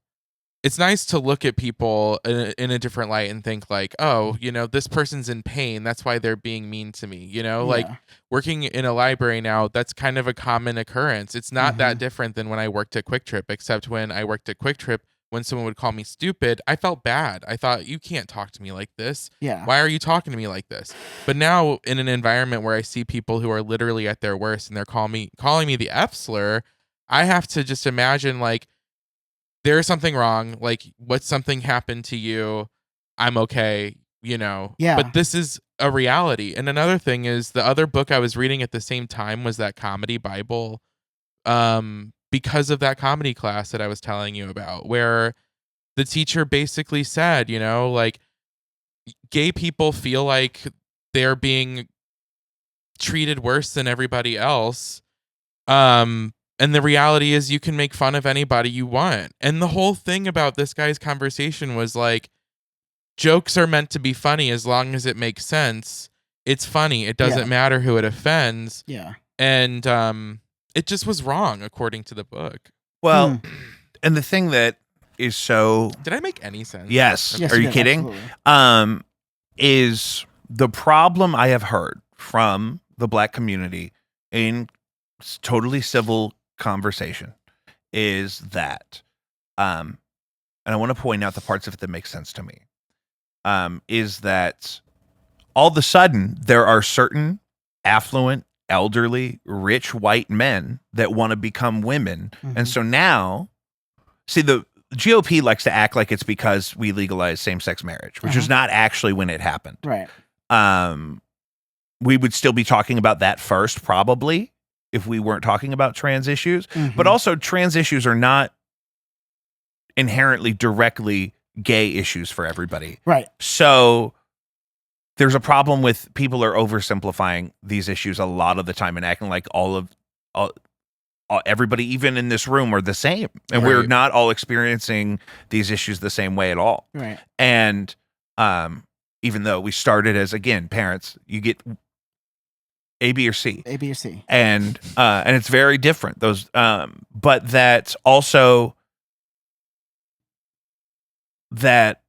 it's nice to look at people in a different light and think like, oh, this person's in pain. That's why they're being mean to me. Like working in a library now, that's kind of a common occurrence. It's not that different than when I worked at Quick Trip, except when I worked at Quick Trip, when someone would call me stupid, I felt bad. I thought, you can't talk to me like this. Yeah. Why are you talking to me like this? But now in an environment where I see people who are literally at their worst and they're calling me the F slur, I have to just imagine like, there's something wrong. Like, what something happened to you? I'm okay, Yeah. But this is a reality. And another thing is the other book I was reading at the same time was that comedy Bible. Because of that comedy class that I was telling you about, where the teacher basically said, like gay people feel like they're being treated worse than everybody else. And the reality is you can make fun of anybody you want. And the whole thing about this guy's conversation was like, jokes are meant to be funny as long as it makes sense. It's funny. It doesn't matter who it offends. Yeah. And it just was wrong according to the book. Well, and the thing that is so... Did I make any sense? Yes. Yes, Are you you did, kidding? absolutely. Is the problem I have heard from the Black community in totally civil conversation is that, and I want to point out the parts of it that make sense to me, is that all of a sudden there are certain affluent, elderly, rich white men that want to become women. And so now, see, the GOP likes to act like it's because we legalized same-sex marriage, which is not actually when it happened. Right. We would still be talking about that first, probably, if we weren't talking about trans issues. But also, trans issues are not inherently directly gay issues for everybody. Right. So there's a problem with people are oversimplifying these issues a lot of the time and acting like everybody, even in this room, are the same. And we're not all experiencing these issues the same way at all. Right. And even though we started as, again, parents, you get A, B, or C. A, B, or C. And it's very different. Those, but that's also that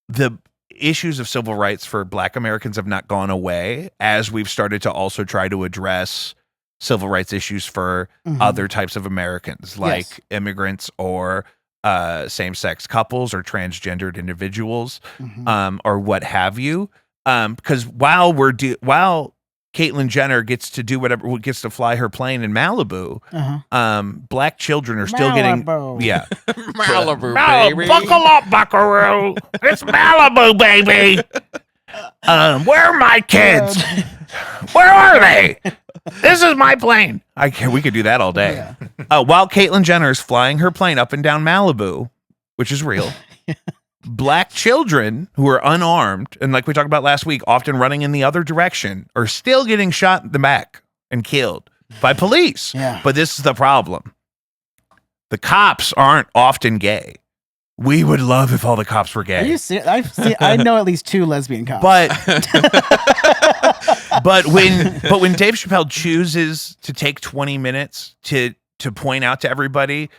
the issues of civil rights for Black Americans have not gone away as we've started to also try to address civil rights issues for other types of Americans, like immigrants or same-sex couples or transgendered individuals, or what have you. Because while Caitlyn Jenner gets to do whatever, gets to fly her plane in Malibu, Black children are still getting Malibu, baby. Buckle up, buckaroo. It's Malibu, baby. Where are my kids? Where are they? This is my plane. We could do that all day. While Caitlyn Jenner is flying her plane up and down Malibu, which is real, Black children who are unarmed, and like we talked about last week, often running in the other direction, are still getting shot in the back and killed by police. Yeah. But this is the problem. The cops aren't often gay. We would love if all the cops were gay. Are you serious? I know at least 2 lesbian cops. But when Dave Chappelle chooses to take 20 minutes to point out to everybody,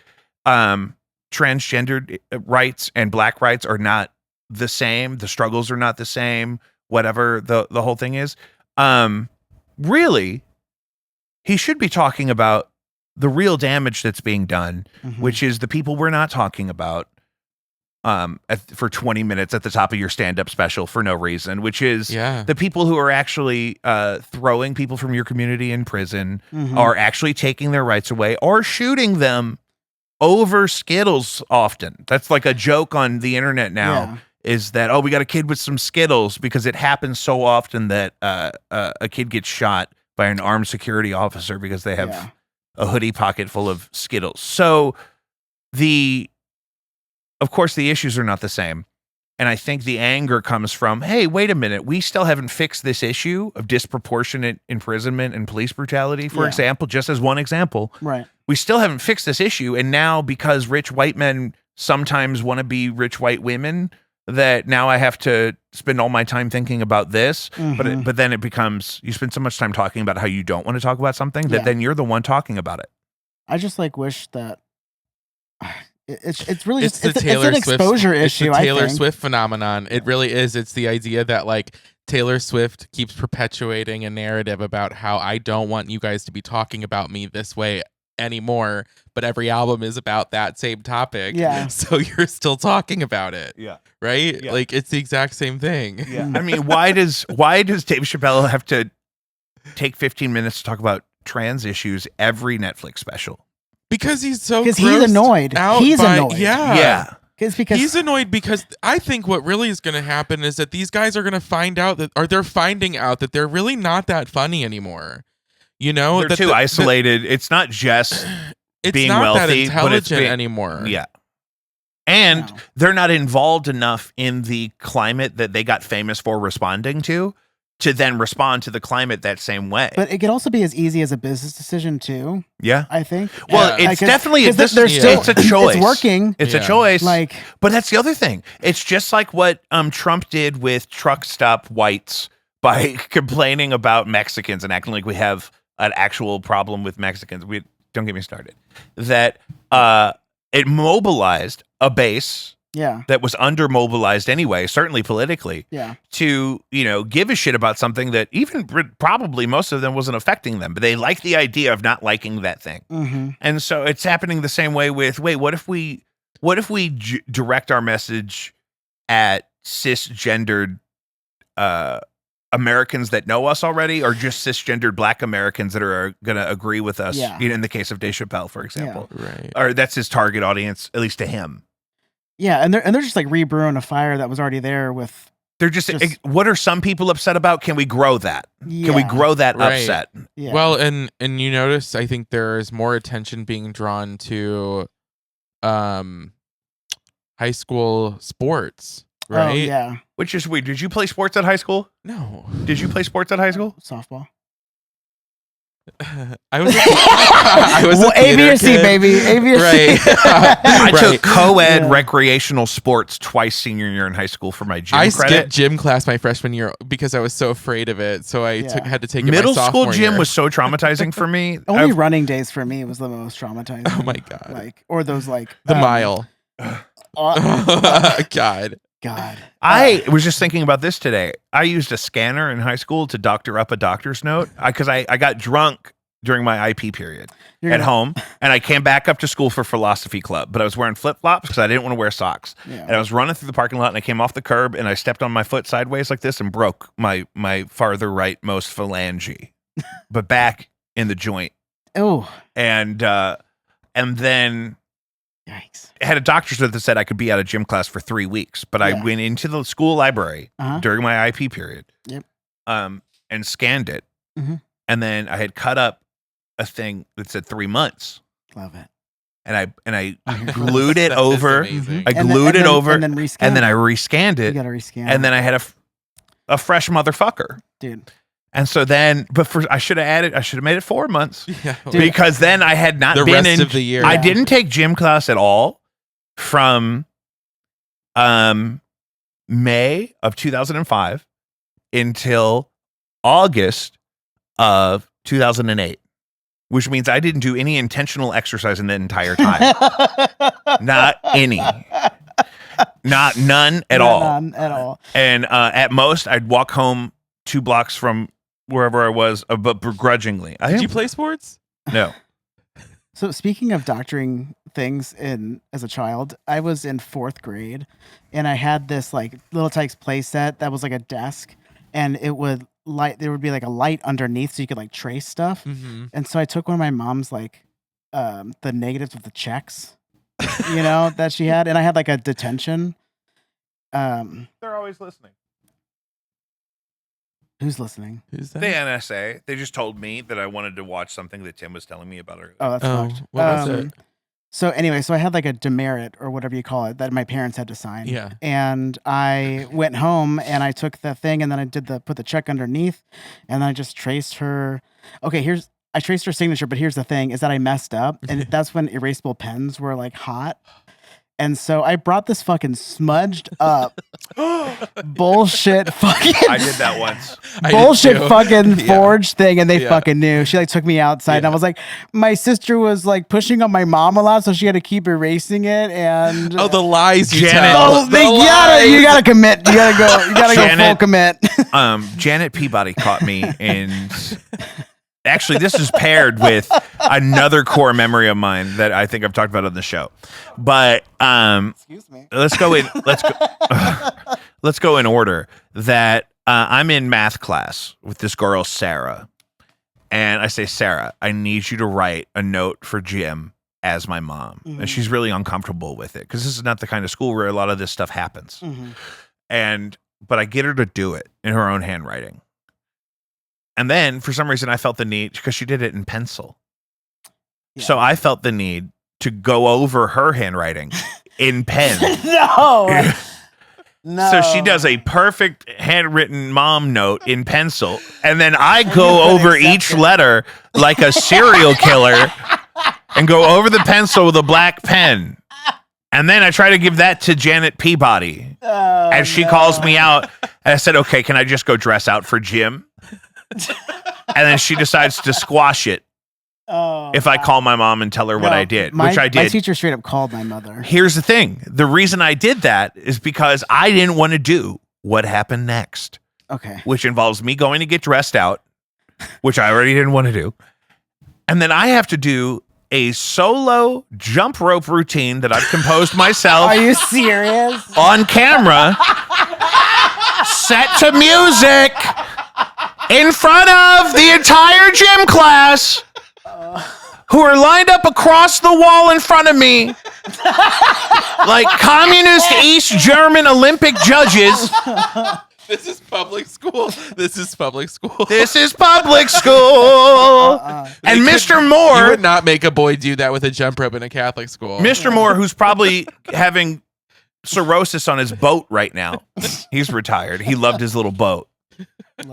transgendered rights and Black rights are not the same. The struggles are not the same. Whatever the whole thing is, really, he should be talking about the real damage that's being done, Mhm. which is the people we're not talking about for 20 minutes at the top of your stand-up special for no reason, which is the people who are actually throwing people from your community in prison, Mhm. are actually taking their rights away, or shooting them over Skittles often. That's like a joke on the internet now. Yeah. Is that, oh, we got a kid with some Skittles, because it happens so often that a kid gets shot by an armed security officer because they have a hoodie pocket full of Skittles. So of course, the issues are not the same. And I think the anger comes from, hey, wait a minute, we still haven't fixed this issue of disproportionate imprisonment and police brutality, for example, just as one example. Right. We still haven't fixed this issue. And now, because rich white men sometimes want to be rich white women, that now I have to spend all my time thinking about this. Mhm. But then it becomes, you spend so much time talking about how you don't want to talk about something that then you're the one talking about it. I just wish that it's really it's just the it's an exposure issue. It's the Taylor I think. Swift phenomenon. It really is. It's the idea that like Taylor Swift keeps perpetuating a narrative about how I don't want you guys to be talking about me this way anymore, but every album is about that same topic. Yeah. So you're still talking about it. Yeah. Right? Yeah. Like it's the exact same thing. Yeah. I mean, why does Dave Chappelle have to take 15 minutes to talk about trans issues every Netflix special? Because he's so Because he's grossed annoyed. out He's by- annoyed. Yeah. It's because He's annoyed because I think what really is going to happen is that these guys are going to find out that, or they're finding out that they're really not that funny anymore. You know, They're that too isolated. It's not just it's being not wealthy, that but it's intelligent being- anymore. Yeah. And No. they're not involved enough in the climate that they got famous for responding to then respond to the climate that same way. But it could also be as easy as a business decision too. Yeah. I think. Well, Yeah. it's definitely because they're still it's a choice. It's working. It's Yeah. a choice. Like, But that's the other thing. It's just like what Trump did with truck stop whites by complaining about Mexicans and acting like we have an actual problem with Mexicans. Don't get me started. That it mobilized a base that was under mobilized anyway, certainly politically, to, give a shit about something that even probably most of them wasn't affecting them, but they like the idea of not liking that thing. mm-hmm. And so it's happening the same way with, what if we direct our message at cisgendered Americans that know us already, or just cisgendered Black Americans that are going to agree with us, in the case of Dave Chappelle, for example. Right. Or that's his target audience, at least to him. Yeah, and they're just like rebrewing a fire that was already there with. They're just what are some people upset about? Can we grow that? Yeah, Can we grow that Right. upset? Yeah. Well, and you notice, I think there is more attention being drawn to high school sports, right? Oh, yeah. Which is weird. Did you play sports at high school? No. Did you play sports at high school? Softball. I was a A, B, theater or C, kid. baby. A, B, or Right. C. I Right. took co-ed Yeah. recreational sports twice senior year in high school for my gym I credit. skipped gym class my freshman year because I was so afraid of it. So I had to take it Middle my school sophomore gym year. was so traumatizing for me. Only running days for me was the most traumatizing. Oh my God. Like, or those like The mile. God. God. I was just thinking about this today. I used a scanner in high school to doctor up a doctor's note because I got drunk during my IP period at home, and I came back up to school for philosophy club, but I was wearing flip-flops because I didn't want to wear socks. Yeah. And I was running through the parking lot, and I came off the curb, and I stepped on my foot sideways like this and broke my farther rightmost phalange, but back in the joint. Oh, And then yikes. I had a doctor's note that said I could be out of gym class for 3 weeks, but I Yeah. went into the school library Uh-huh. during my IP period, Yep. and scanned it, Mhm. and then I had cut up a thing that said 3 months, Love it. and I glued it That is over. amazing. I And glued then- it over, and then rescan. and then I rescanned You it, gotta rescan. and then I had a fresh motherfucker. dude. And so then, I should have made it 4 months Yeah. Dude. because then I had not The been rest in of the year. I Yeah. didn't take gym class at all from May of 2005 until August of 2008, which means I didn't do any intentional exercise in the entire time. Not any. None at all. None at all. And at most, I'd walk home 2 blocks from wherever I was, but begrudgingly. Did you play sports? No. So speaking of doctoring things as a child, I was in 4th grade and I had this like Little Tikes play set that was like a desk and there would be like a light underneath so you could like trace stuff. Mm-hmm. And so I took one of my mom's like the negatives of the checks, that she had, and I had like a detention. They're always listening. Who's listening? Who's that? The NSA. They just told me that I wanted to watch something that Tim was telling me about earlier. Oh, that's fucked. What was it? So anyway, I had like a demerit or whatever you call it that my parents had to sign. Yeah. And I went home and I took the thing and then I put the check underneath and I just traced her. Okay, I traced her signature, but here's the thing is that I messed up and that's when erasable pens were like hot. And so I brought this fucking smudged up bullshit fucking I did that once. bullshit fucking forged thing and they fucking knew. She like took me outside and I was like, my sister was like pushing on my mom a lot, so she had to keep erasing it and the lies you Janet. tell. you gotta commit. You gotta go full commit. Janet Peabody caught me in. Actually, this is paired with another core memory of mine that I think I've talked about on the show. But Excuse me. let's go in order. That I'm in math class with this girl Sarah, and I say, Sarah, I need you to write a note for Jim as my mom, and she's really uncomfortable with it because this is not the kind of school where a lot of this stuff happens. But I get her to do it in her own handwriting. And then, for some reason, I felt the need, because she did it in pencil. Yeah. So I felt the need to go over her handwriting in pen. No. So she does a perfect handwritten mom note in pencil. And then I go over each letter like a serial killer and go over the pencil with a black pen. And then I try to give that to Janet Peabody. And she calls me out. And I said, okay, can I just go dress out for Jim? And then she decides to squash it if I call my mom and tell her what I did, which I did. My teacher straight up called my mother. Here's the thing. The reason I did that is because I didn't want to do what happened next. Okay. Which involves me going to get dressed out, which I already didn't want to do. And then I have to do a solo jump rope routine that I've composed myself. Are you serious? On camera, set to music. In front of the entire gym class who are lined up across the wall in front of me like communist East German Olympic judges. This is public school. This is public school. This is public school. And Mr. Moore... You would not make a boy do that with a jump rope in a Catholic school. Mr. Moore, who's probably having cirrhosis on his boat right now. He's retired. He loved his little boat.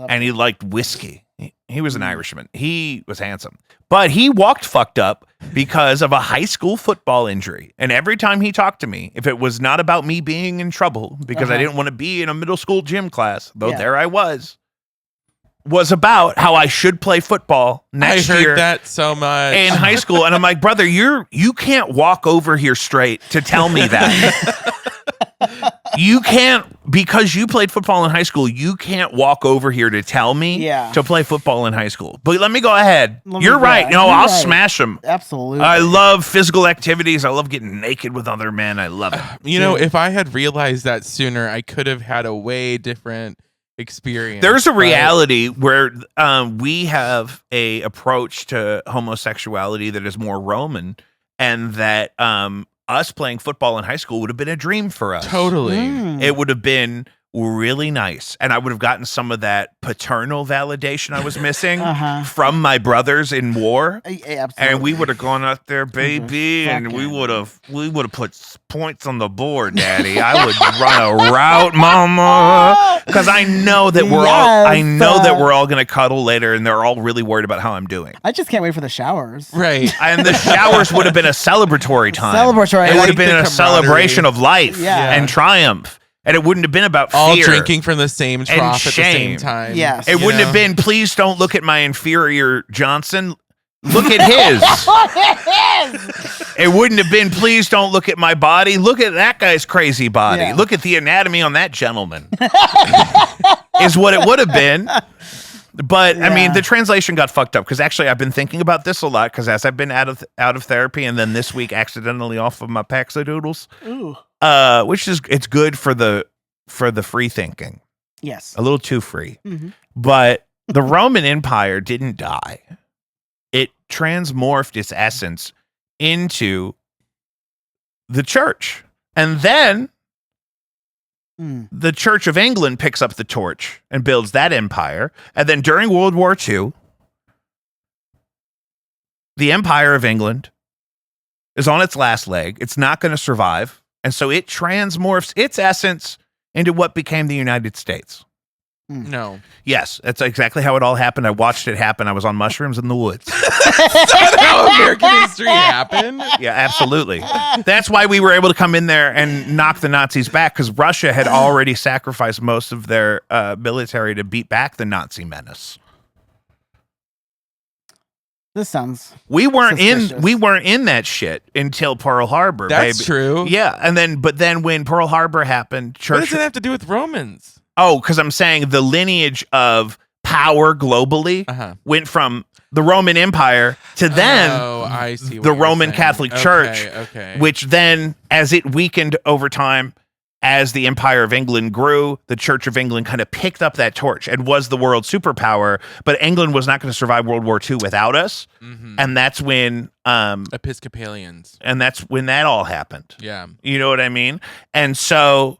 And he liked whiskey. He was an Irishman. He was handsome. But he walked fucked up because of a high school football injury. And every time he talked to me, if it was not about me being in trouble because I didn't want to be in a middle school gym class, though there I was about how I should play football next year. I heard that so much. In high school. And I'm like, brother, you can't walk over here straight to tell me that. You can't, because you played football in high school, you can't walk over here to tell me to play football in high school. But let me go ahead. You're right. No, I'll smash them. Absolutely. I love physical activities. I love getting naked with other men. I love it. You know, if I had realized that sooner, I could have had a way different experience. There's a reality where we have a approach to homosexuality that is more Roman, and that us playing football in high school would have been a dream for us. Totally. It would have been really nice. And I would have gotten some of that paternal validation I was missing from my brothers in war. Absolutely. And we would have gone out there, baby, and we would have put points on the board, Daddy. I would run a route, Mama, because I know that we're all going to cuddle later, and they're all really worried about how I'm doing. I just can't wait for the showers. Right. And the showers would have been a celebratory time. Celebratory. It would have been a celebration of life and triumph. And it wouldn't have been about all fear drinking from the same trough at the same time. Yes. It wouldn't have been, please don't look at my inferior Johnson. Look at his. It wouldn't have been, please don't look at my body. Look at that guy's crazy body. Yeah. Look at the anatomy on that gentleman. Is what it would have been. But I mean, Yeah. the translation got fucked up because actually I've been thinking about this a lot because as I've been out of therapy and then this week accidentally off of my Paxadoodles, Ooh. which is it's good for the free thinking, Yes. a little too free. Mm-hmm. But the Roman Empire didn't die; it transmorphed its essence into the church, and then the Church of England picks up the torch and builds that empire. And then during World War II, the Empire of England is on its last leg. It's not going to survive. And so it transmorphs its essence into what became the United States. No. Yes, that's exactly how it all happened. I watched it happen. I was on mushrooms in the woods. That's how American history happened. Yeah, absolutely. That's why we were able to come in there and knock the Nazis back, because Russia had already sacrificed most of their military to beat back the Nazi menace. This sounds. We weren't suspicious. in that shit until Pearl Harbor. That's baby. true. Yeah, but then when Pearl Harbor happened, What church. does it have to do with Romans? Oh, because I'm saying the lineage of power globally went from the Roman Empire to then I see what the you're Roman saying. Catholic Church, Okay. which then, as it weakened over time, as the Empire of England grew, the Church of England kind of picked up that torch and was the world superpower. But England was not going to survive World War II without us, and that's when Episcopalians. and that's when that all happened. Yeah. You know what I mean? And so.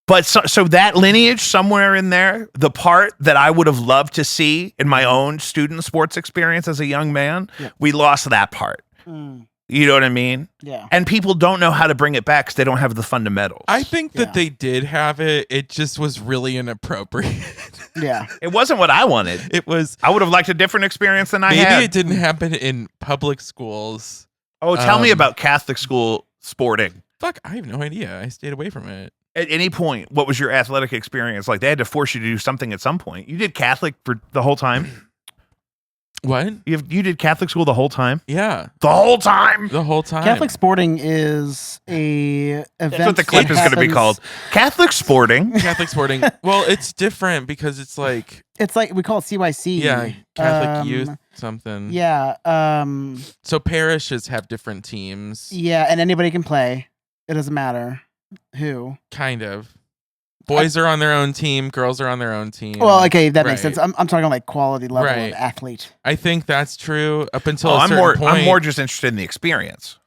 But so that lineage somewhere in there, the part that I would have loved to see in my own student sports experience as a young man, we lost that part. You know what I mean? Yeah. And people don't know how to bring it back because they don't have the fundamentals. I think that they did have it. It just was really inappropriate. Yeah. It wasn't what I wanted. It was. I would have liked a different experience than I had. Maybe it didn't happen in public schools. Oh, tell me about Catholic school sporting. Fuck, I have no idea. I stayed away from it. At any point, what was your athletic experience like? They had to force you to do something at some point. You did Catholic for the whole time? What? You did Catholic school the whole time? Yeah. The whole time? The whole time. Catholic sporting is a event. That's what the clip that is going to be happens- called. Catholic sporting. Catholic sporting. Well, it's different because it's like, It's like we call it CYC. yeah, Catholic youth something. Yeah. So parishes have different teams. Yeah, and anybody can play. It doesn't matter who. Kind of. Boys are on their own team. Girls are on their own team. Well, okay, that makes Right. sense. I'm talking like quality level Right. of athlete. I think that's true up until Oh, a I'm certain point. more just interested in the experience.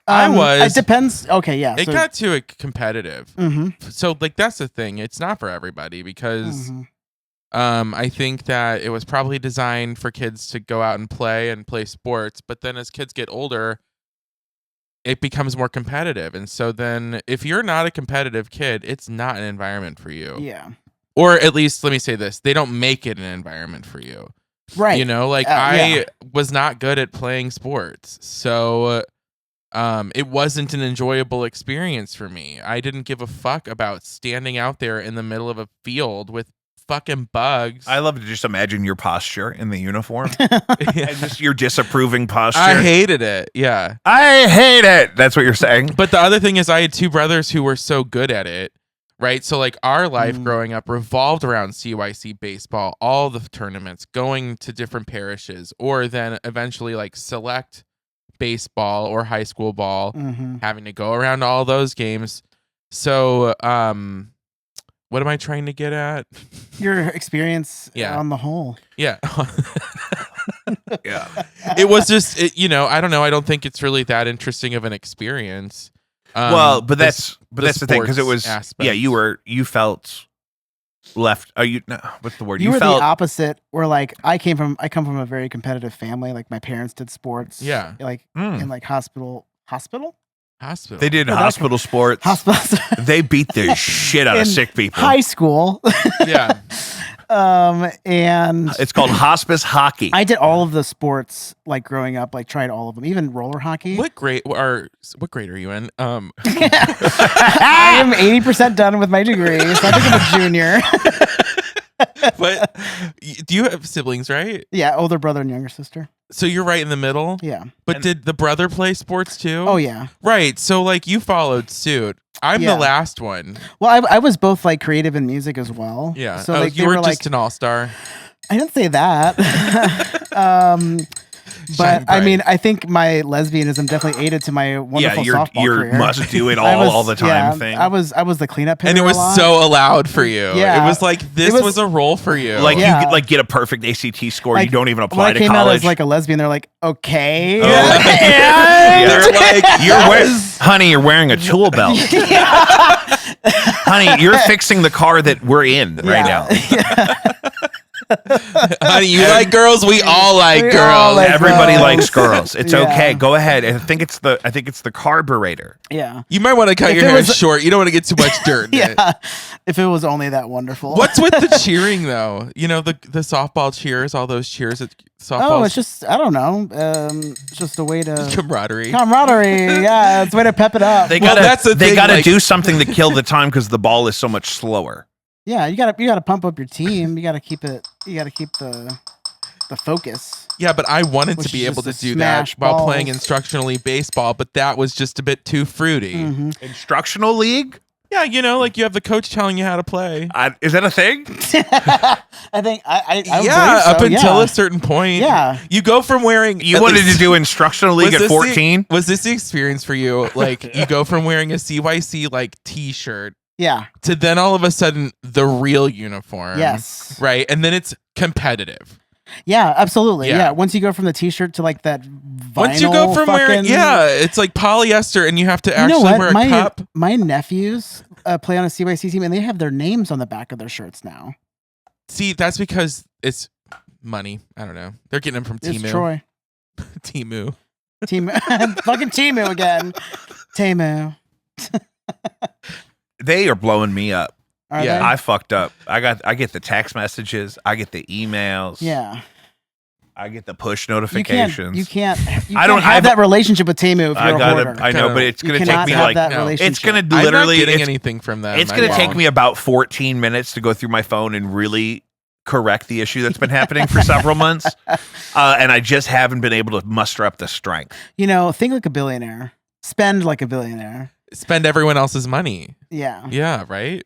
I was. It depends. Okay, yeah. It got too competitive. Mm-hmm. So like that's the thing. It's not for everybody because Mm-hmm. I think that it was probably designed for kids to go out and play sports, but then as kids get older, it becomes more competitive. And so then if you're not a competitive kid, it's not an environment for you. Yeah. Or at least let me say this, they don't make it an environment for you. Right. You know, like I was not good at playing sports. So it wasn't an enjoyable experience for me. I didn't give a fuck about standing out there in the middle of a field with fucking bugs. I love to just imagine your posture in the uniform. And just your disapproving posture. I hated it. Yeah. I hate it. That's what you're saying. But the other thing is I had two brothers who were so good at it. Right. So like our life growing up revolved around CYC baseball, all the tournaments, going to different parishes, or then eventually like select baseball or high school ball, having to go around to all those games. So what am I trying to get at? Your experience on the whole. Yeah. Yeah. It was just, I don't know. I don't think it's really that interesting of an experience. Well, but that's the thing, because it was aspect. you felt left. What's the word? You were felt the opposite. Where like I come from a very competitive family. Like my parents did sports. Yeah. Like in like hospital. They did hospital sports. Hospital. They beat the shit out of sick people. High school. Yeah. And It's called hospice hockey. I did all of the sports like growing up. Like tried all of them, even roller hockey. What grade are you in? I am 80% done with my degree, so I think I'm a junior. But do you have siblings, right? Yeah, older brother and younger sister. So you're right in the middle? Yeah. But did the brother play sports too? Oh yeah. Right. So like you followed suit. I'm the last one. Well, I was both like creative in music as well. Yeah. So Oh, like you they were were just like an all-star. I didn't say that. Shine But I mean, bright. I think my lesbianism definitely aided to my wonderful your softball career. must do it I was- all the time yeah, thing. I was the cleanup hitter And it was a lot. so allowed for you. Yeah. It was like this was- was a role for you. like Yeah. you get a perfect ACT score. Like, You don't even when apply I to came college. out as like a lesbian, they're like, okay, Oh. and- They're like, honey, you're wearing a tool belt. Honey, you're fixing the car that we're in right now. honey, you like girls? We all like We all girls. like Everybody girls. likes girls. It's Yeah. okay. Go ahead. I think it's the carburetor. Yeah, You might want to cut If your it hair was- short. You don't want to get too much dirt in it. yeah. If it was only that wonderful. What's with the cheering though? You know, the softball cheers, all those cheers at softball. Oh, it's just I don't know. It's just a way to camaraderie. camaraderie. Yeah, it's a way to pep it up. They Well, gotta that's the they thing, gotta like- do something to kill the time because the ball is so much slower. Yeah, you gotta pump up your team. You gotta keep the focus. Yeah, but I wanted Which to be is able to just to do that smash while playing balls. instructionally baseball, but that was just a bit too fruity. Mhm. Instructional league? Yeah, you know, like you have the coach telling you how to play. Is that a thing? I think I Yeah, believe so, up until yeah. a certain point. Yeah. You go from wearing You at wanted least- to do instructional league Was at this the- 14? Was this the experience for you? Like you go from wearing a CYC like t-shirt Yeah. to then all of a sudden the real uniform. Yes. Right? And then it's competitive. Yeah, absolutely. Yeah. Yeah. Once you go from the t-shirt to like that vinyl Once you go from wearing fucking- it's like polyester and you have to You actually know what? wear a my cup. my nephews play on a CYC team and they have their names on the back of their shirts now. See, that's because it's money. I don't know. They're getting them from It's Temu. Troy. Temu. Team fucking Temu again. Temu. They are blowing me up. Are Yeah, they? I fucked up. I get the text messages. I get the emails. Yeah. I get the push You notifications. can't I don't have have- that relationship with Temu if I you're a got hoarder. I know, but it's You gonna take cannot me have like that no. relationship. it's gonna I'm not literally getting it's, anything from them. it's I gonna take won't. me about 14 minutes to go through my phone and really correct the issue that's been happening for several months. And I just haven't been able to muster up the strength. You know, think like a billionaire. Spend like a billionaire. spend everyone else's money. Yeah. Yeah, right?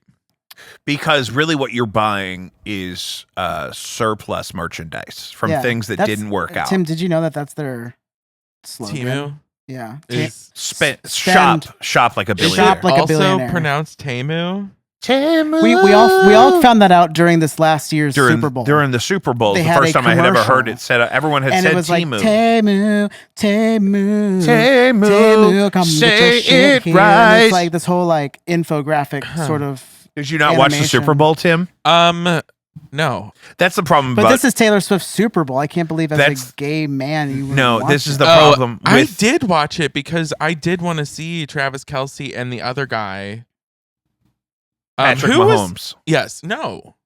Because really what you're buying is surplus merchandise from Yeah, things that that's- didn't work out. Tim, did you know that that's their slogan? Timu Yeah. is Shop like a is billionaire. Shop like a also billionaire. pronounced Temu. We all found that out during this last year's Super Bowl. During the Super Bowl, They the had first a time I had ever heard commercial. it said, everyone had and said it was Temu. like Temu, Temu, Temu, come say get your shit it here. And right. it's like this whole like infographic sort of. Did you not watch the animation. Super Bowl, Tim? No. That's the problem. But this is Taylor Swift's Super Bowl. I can't believe as That's- a gay man you would No, watch this is it. the problem I with did watch it because I did want to see Travis Kelce and the other guy. Patrick who was- Mahomes. Yes. No.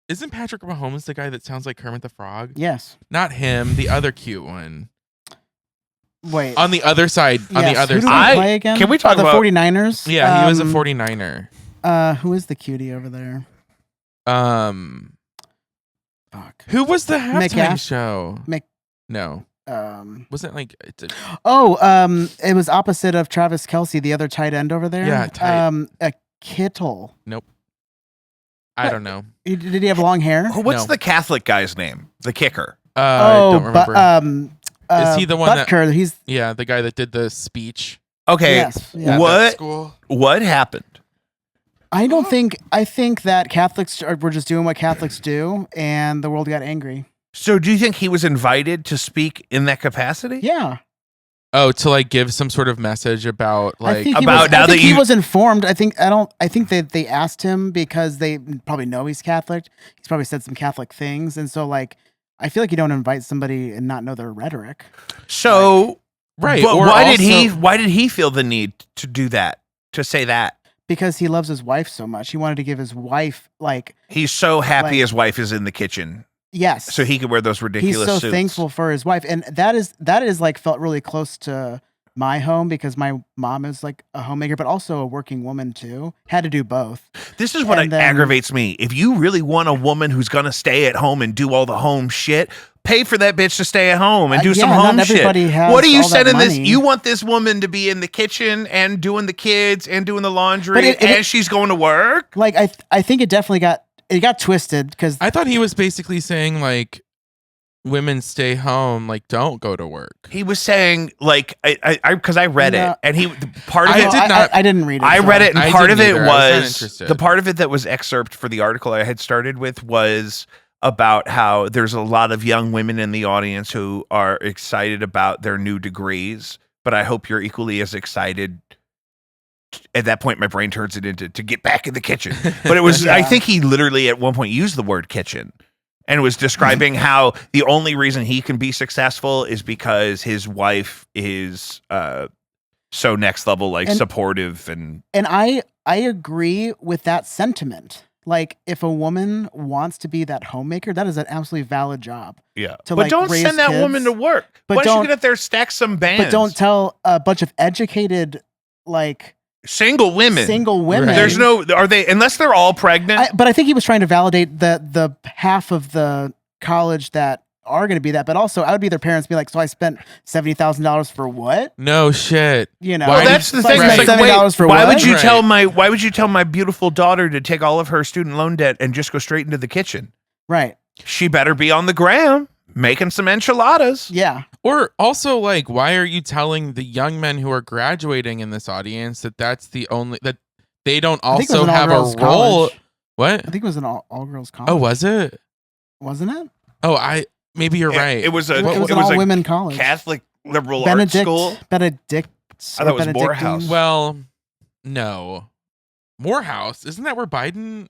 Isn't Patrick Mahomes the guy that sounds like Kermit the Frog? Yes. Not him. The other cute one. Wait. On the other side. On the Yes, other who do side. we play again? Can we talk the about- 49ers? Yeah, he was a 49er. Who is the cutie over there? Fuck. Who was the halftime Metcalf? show? Mc- No. Wasn't like it's a, It was opposite of Travis Kelce, the other tight end over there. Yeah, tight. A Kittle. I don't know. Did he have long hair? What's No. the Catholic guy's name? The kicker. I don't remember. Is he the one that- Butker? He's Yeah, the guy that did the speech. Okay. yes. Yeah. at that What? school. What happened? I don't think. I think that Catholics were just doing what Catholics do, and the world got angry. So do you think he was invited to speak in that capacity? Yeah, Oh, to like give some sort of message about I like think he about was, now I that think he you- was informed. I think that they asked him because they probably know he's Catholic. He's probably said some Catholic things, and so like I feel like you don't invite somebody and not know their rhetoric. So right. but or why did also- he feel the need to do that? To say that? Because he loves his wife so much, he wanted to give his wife like He's so happy Like- his wife is in the kitchen. yes. So he could wear those He's ridiculous so suits. thankful for his wife, and that is like felt really close to my home because my mom is like a homemaker, but also a working woman too. Had to do both. This is what And then- aggravates me. If you really want a woman who's going to stay at home and do all the home shit, pay for that bitch to stay at home and do some yeah, not home shit. everybody has What are you all that sending this? money. You want this woman to be in the kitchen and doing the kids and doing the laundry But it- and she's going to work? Like I think it definitely got it got twisted because I thought he was basically saying like women stay home, like don't go to work. He was saying like because I read No. it, and part of I it. did not- I didn't read it. I so- read it, and I part of didn't it either. I was not was interested. the part of it that was excerpt for the article I had started with was about how there's a lot of young women in the audience who are excited about their new degrees, but I hope you're equally as excited. At that point, my brain turns it into to get back in the kitchen. But it was, I Yeah. think he literally at one point used the word kitchen and was describing how the only reason he can be successful is because his wife is so next level, like And- supportive and And I agree with that sentiment. Like, if a woman wants to be that homemaker, that is an absolutely valid job. yeah. To, But like, don't raise send that kids, woman to work. but Why don't you don't- get up there, stack some bands? But don't tell a bunch of educated, like, single women. single women. Right. There's no. Are they? Unless they're all pregnant. But I think he was trying to validate the half of the college that are going to be that. But also, I would be their parents, be like, so I spent $70,000 for what? No shit. You know, Why Well, that's the So I thing. spent It's like, $70 wait, for why what? would you Right. tell Why would you tell my beautiful daughter to take all of her student loan debt and just go straight into the kitchen? Right. She better be on the gram making some enchiladas. Yeah. Or also, like, why are you telling the young men who are graduating in this audience that that's the only that they don't I think it was also an have a all-girls role? college. What? I think it was an all-girls college. Oh, was it? Wasn't it? Oh, maybe you're right. It was a It was it an was a all-women college. Catholic liberal arts school. Benedict. I thought it was Morehouse. Well, no. Morehouse, isn't that where Biden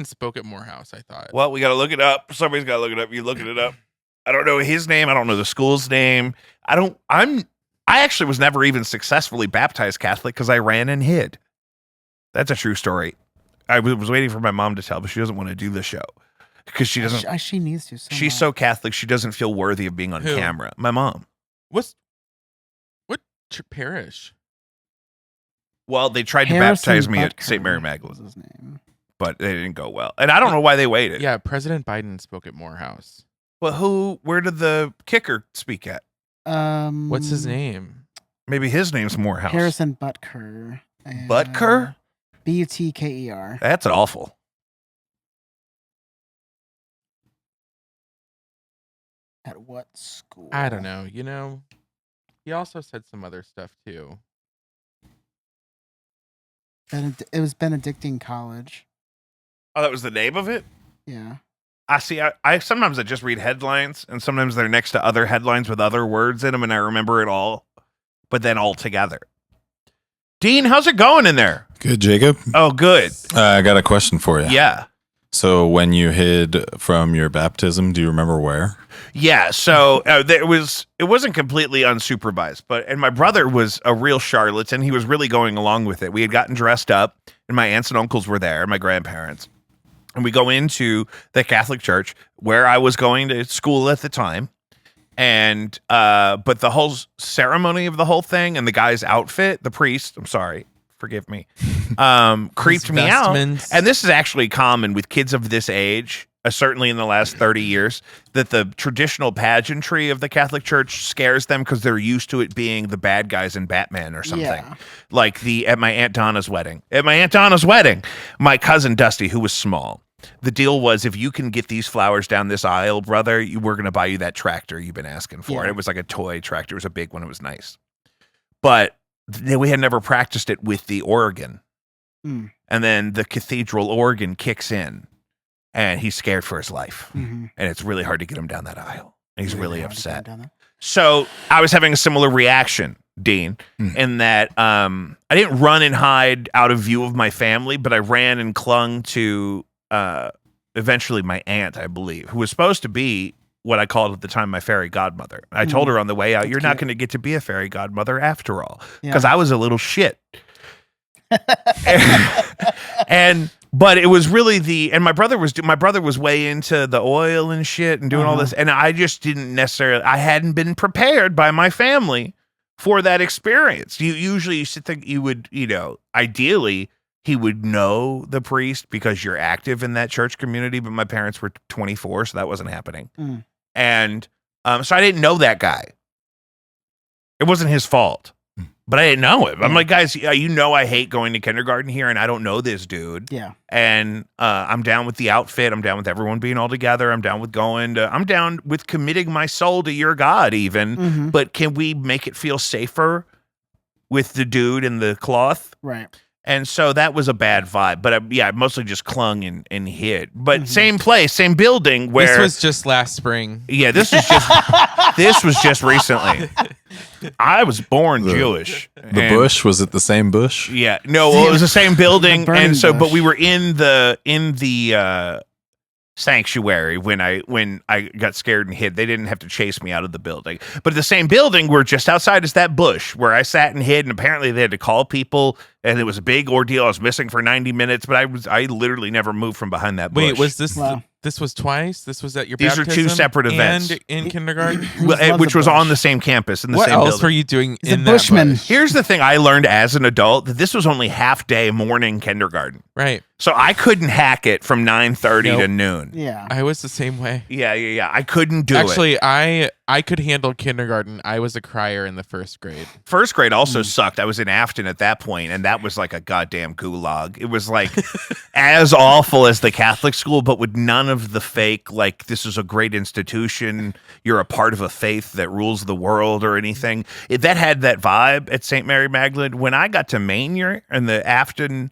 spoke at Morehouse? I thought. Well, we got to look it up. Somebody's got to look it up. You looking it up? I don't know his name. I don't know the school's name. I actually was never even successfully baptized Catholic because I ran and hid. That's a true story. I was waiting for my mom to tell, but she doesn't want to do the show because she doesn't. She needs to. She's much. so Catholic, she doesn't feel worthy of being on Who? camera. My mom. What parish? Well, they tried to Harrison baptize me at Butker St. Mary was Magdalene, his name. but they didn't go well. And I don't know why they waited. Yeah, President Biden spoke at Morehouse. Well, where did the kicker speak at? What's his Mm. name? Maybe his name's Morehouse. Harrison Butker. Butker? Butker. That's awful. At what school? I don't know. You know, he also said some other stuff too. It was Benedictine College. Oh, that was the name of it? Yeah. I see. I sometimes I just read headlines, and sometimes they're next to other headlines with other words in them, and I remember it all, but then all together. Dean, how's it going in there? Good, Jacob. Oh, good. I got a question for you. Yeah. So when you hid from your baptism, do you remember where? Yeah. So it wasn't completely unsupervised, and my brother was a real charlatan. He was really going along with it. We had gotten dressed up, and my aunts and uncles were there, my grandparents. And we go into the Catholic church where I was going to school at the time. And, but the whole ceremony of the whole thing and the guy's outfit, the priest, I'm sorry, forgive me, creeped me out. vestments. And this is actually common with kids of this age, certainly in the last 30 years, that the traditional pageantry of the Catholic Church scares them because they're used to it being the bad guys in Batman or something. Yeah. Like at my Aunt Donna's wedding. At my Aunt Donna's wedding, my cousin Dusty, who was small, the deal was if you can get these flowers down this aisle, brother, we're going to buy you that tractor you've been asking for. Yeah. And it was like a toy tractor. It was a big one. It was nice. But we had never practiced it with the organ. Mm. And then the cathedral organ kicks in and he's scared for his life. Mhm. And it's really hard to get him down that aisle. And he's really hard to get upset. down there. So I was having a similar reaction, Dean, in that I didn't run and hide out of view of my family, but I ran and clung to eventually my aunt, I believe, who was supposed to be what I called at the time my fairy godmother. I told her on the way out, That's you're not cute. going to get to be a fairy godmother after all, Yeah. because I was a little shit. But it was really my brother was way into the oil and shit and doing all this, and I just didn't necessarily, I hadn't been prepared by my family for that experience. You should think you would, ideally he would know the priest because you're active in that church community, but my parents were 24, so that wasn't happening. Mm. And so I didn't know that guy. It wasn't his fault. but I didn't know him. I'm like, guys, you know I hate going to kindergarten here, and I don't know this dude. Yeah. And I'm down with the outfit. I'm down with everyone being all together. I'm down with going to, I'm down with committing my soul to your God even. Mm-hmm. But can we make it feel safer with the dude in the cloth? Right. And so that was a bad vibe. But I mostly just clung and hid. But Mhm. same place, same building where. This was just last spring. Yeah, this was just recently. I was born Jewish. The bush, was it the same bush? Yeah, no, well, it was the same building, burning and so, but bush. we were in the sanctuary when I got scared and hid. They didn't have to chase me out of the building, but the same building, we're just outside is that bush where I sat and hid, and apparently they had to call people, and it was a big ordeal. I was missing for 90 minutes, but I literally never moved from behind that bush. Wait, was this Wow. this was twice? This was at your These are baptism two separate events. and in kindergarten. Well, Loves which a was bush. on the same campus in the What same else building. were you doing He's a in that bushman. bush? Here's the thing I learned as an adult, that this was only half day morning kindergarten. Right. So I couldn't hack it from 9:30 to Nope. noon. Yeah. I was the same way. Yeah. I couldn't do it. Actually, I could handle kindergarten. I was a crier in the first grade. First grade also sucked. I was in Afton at that point, and that was like a goddamn gulag. It was like as awful as the Catholic school, but with none of the fake, like, this is a great institution, you're a part of a faith that rules the world or anything. That had that vibe at St. Mary Magdalene. When I got to Mainier and the Afton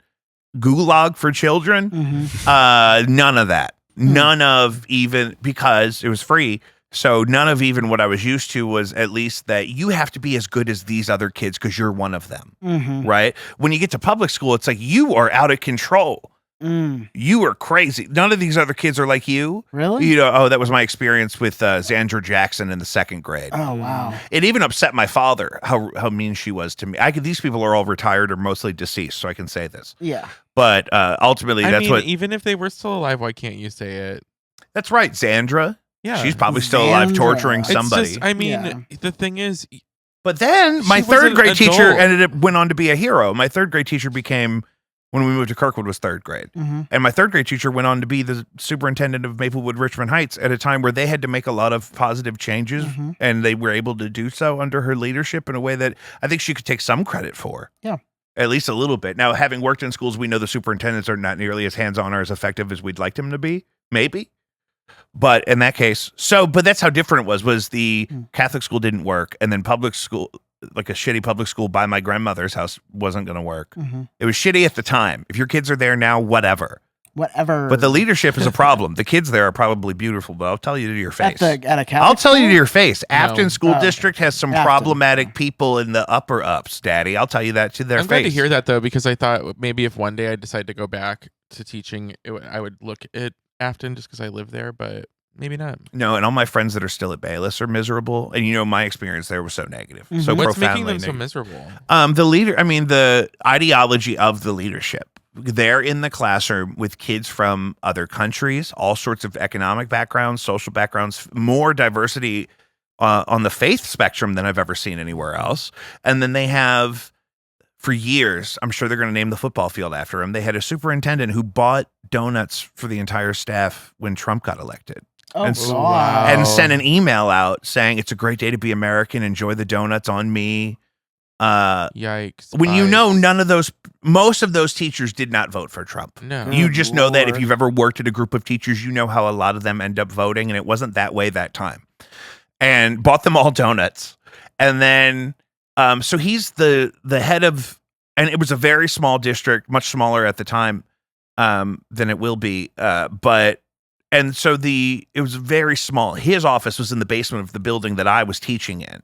gulag for children, none of that. None of even, because it was free. So none of even what I was used to was at least that you have to be as good as these other kids because you're one of them, Mm-hmm. right? When you get to public school, it's like you are out of control. You are crazy. None of these other kids are like you. Really? You know, that was my experience with Xandra Jackson in the second grade. Oh, wow. It even upset my father how mean she was to me. These people are all retired or mostly deceased, so I can say this. Yeah. But ultimately, I that's mean, what. even if they were still alive, why can't you say it? That's right, Xandra. Yeah. She's probably still alive, Xandra. torturing It's somebody. It's just, I mean, Yeah. the thing is, But then my She was third an grade teacher adult. went on to be a hero. My third grade teacher became, when we moved to Kirkwood, was third grade. Mm-hmm. And my third grade teacher went on to be the superintendent of Maplewood Richmond Heights at a time where they had to make a lot of positive changes, Mhm. and they were able to do so under her leadership in a way that I think she could take some credit for. Yeah. At least a little bit. Now, having worked in schools, we know the superintendents are not nearly as hands-on or as effective as we'd like them to be. Maybe. But in that case, but that's how different it was the Catholic school didn't work, and then public school, like a shitty public school by my grandmother's house, wasn't going to work. Mm-hmm. It was shitty at the time. If your kids are there now, whatever. Whatever. But the leadership is a problem. The kids there are probably beautiful, but I'll tell you to your face. at a Catholic I'll tell you to school? your face. Afton School Oh, District has some Afton. problematic people in the upper ups, Daddy. I'll tell you that to their I'm face. glad to hear that though, because I thought maybe if one day I decide to go back to teaching, I would look at Afton just because I live there, but maybe not. No, and all my friends that are still at Bayless are miserable. And my experience there was so negative. Mhm. So What's making profoundly them so negative. miserable? The ideology of the leadership. They're in the classroom with kids from other countries, all sorts of economic backgrounds, social backgrounds, more diversity on the faith spectrum than I've ever seen anywhere else. And then they have, for years, I'm sure they're going to name the football field after him, they had a superintendent who bought donuts for the entire staff when Trump got elected. Oh, and, God. wow. and sent an email out saying, it's a great day to be American, enjoy the donuts on me. Yikes. When you know most of those teachers did not vote for Trump. No. Good You just know that if Lord. you've ever worked at a group of teachers, you know how a lot of them end up voting, and it wasn't that way that time. And bought them all donuts. And then, so he's the head of, and it was a very small district, much smaller at the time than it will be. And so it was very small. His office was in the basement of the building that I was teaching in.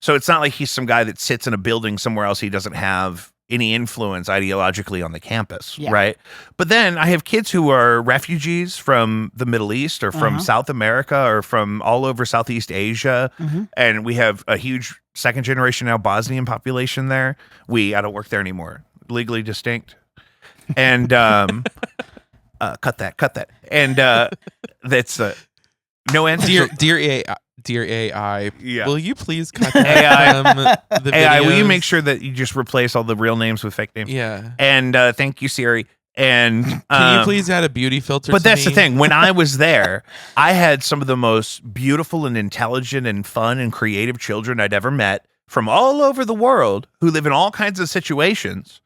So it's not like he's some guy that sits in a building somewhere else. He doesn't have any influence ideologically on the campus, Yeah. right? But then I have kids who are refugees from the Middle East or from South America or from all over Southeast Asia. Mhm. And we have a huge second generation now Bosnian population there. I don't work there anymore. Legally distinct. And cut that. And that's no answer. Dear AI, Yeah. will you please cut that AI, from the AI, will you videos? make sure that you just replace all the real names with fake names? Yeah. And thank you, Siri. And Can you please add a beauty filter? But to that's the me? thing. When I was there, I had some of the most beautiful and intelligent and fun and creative children I'd ever met from all over the world who live in all kinds of situations.